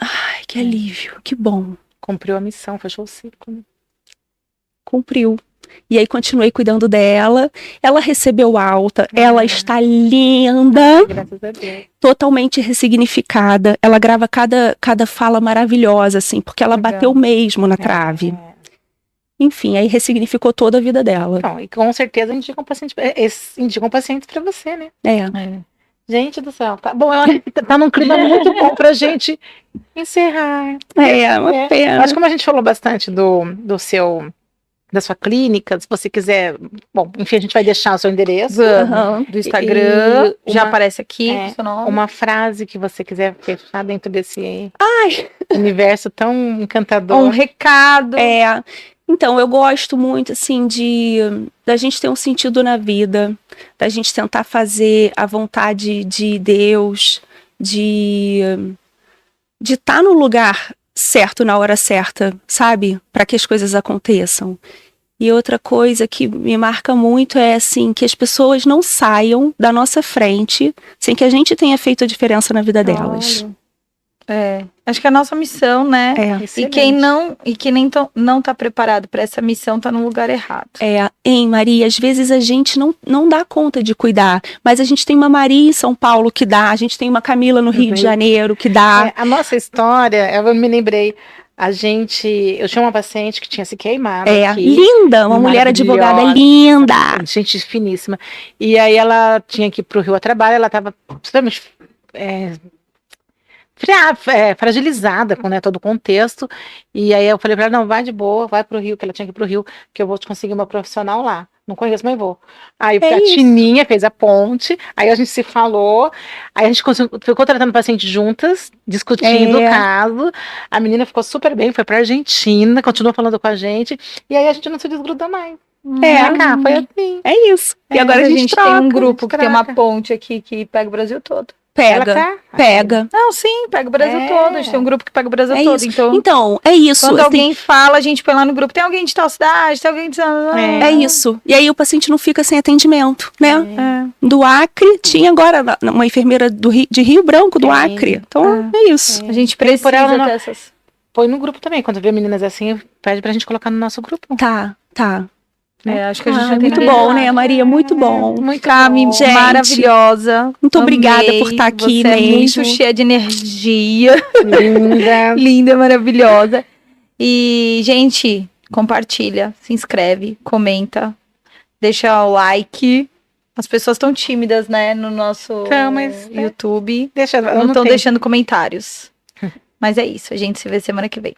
ai, que alívio, que bom. Cumpriu a missão, fechou o ciclo. Cumpriu. E aí continuei cuidando dela. Ela recebeu alta. Ela está linda. Graças a Deus. Totalmente ressignificada. Ela grava cada fala maravilhosa, assim, porque ela bateu mesmo na trave. Enfim, aí ressignificou toda a vida dela. Então, e com certeza indicam pacientes para você, né? Gente do céu. Tá bom, tá num clima muito bom pra gente encerrar. Uma pena. Acho que como a gente falou bastante da sua clínica, se você quiser, bom, enfim, a gente vai deixar o seu endereço do Instagram, já aparece aqui seu nome. Uma frase que você quiser fechar dentro desse universo tão encantador. Um recado. Então, eu gosto muito, assim, da gente ter um sentido na vida, da gente tentar fazer a vontade de Deus, de estar no lugar certo na hora certa, sabe? Para que as coisas aconteçam. E outra coisa que me marca muito é, assim, que as pessoas não saiam da nossa frente sem que a gente tenha feito a diferença na vida delas. Acho que é a nossa missão, né? E quem não tá preparado para essa missão tá no lugar errado. Maria, às vezes a gente não dá conta de cuidar, mas a gente tem uma Maria em São Paulo que dá, a gente tem uma Camila no Rio de Janeiro que dá. A nossa história, eu me lembrei, eu tinha uma paciente que tinha se queimado aqui, linda, uma mulher advogada linda. Gente finíssima. E aí ela tinha que ir pro Rio a trabalho, ela tava extremamente fragilizada com todo o contexto, e aí eu falei pra ela, não, vai de boa, vai pro Rio, que ela tinha que ir pro Rio, que eu vou te conseguir uma profissional lá, não conheço, mas vou. Aí a Tininha fez a ponte, aí a gente se falou, aí a gente ficou tratando o paciente juntas, discutindo o caso, a menina ficou super bem, foi pra Argentina, continuou falando com a gente, e aí a gente não se desgrudou mais. Foi assim. É isso. E agora a gente tem um grupo que tem uma ponte aqui que pega o Brasil todo. Pega. Não, sim, pega o Brasil todo. A gente tem um grupo que pega o Brasil todo. Isso. Então, é isso. Quando alguém fala, a gente põe lá no grupo, tem alguém de tal cidade, tem alguém de tal... É isso. E aí o paciente não fica sem atendimento, né? Do Acre, tinha agora uma enfermeira de Rio Branco, do Acre. Então, é isso. A gente precisa dessas. Põe no grupo também. Quando vê meninas assim, pede pra gente colocar no nosso grupo. Tá. Acho que a gente não tem Muito nada a bom, falar. né, Maria? Muito bom. Muito Cami, bom. Gente, maravilhosa. muito obrigada Amei. por estar aqui Você é mesmo. muito cheia de energia. Linda. Linda, maravilhosa. E, gente, compartilha, se inscreve, comenta, deixa o like. As pessoas estão tímidas, né, no nosso Então, mas, YouTube. Deixa, eu Não estão tenho. deixando comentários. Mas é isso, a gente se vê semana que vem.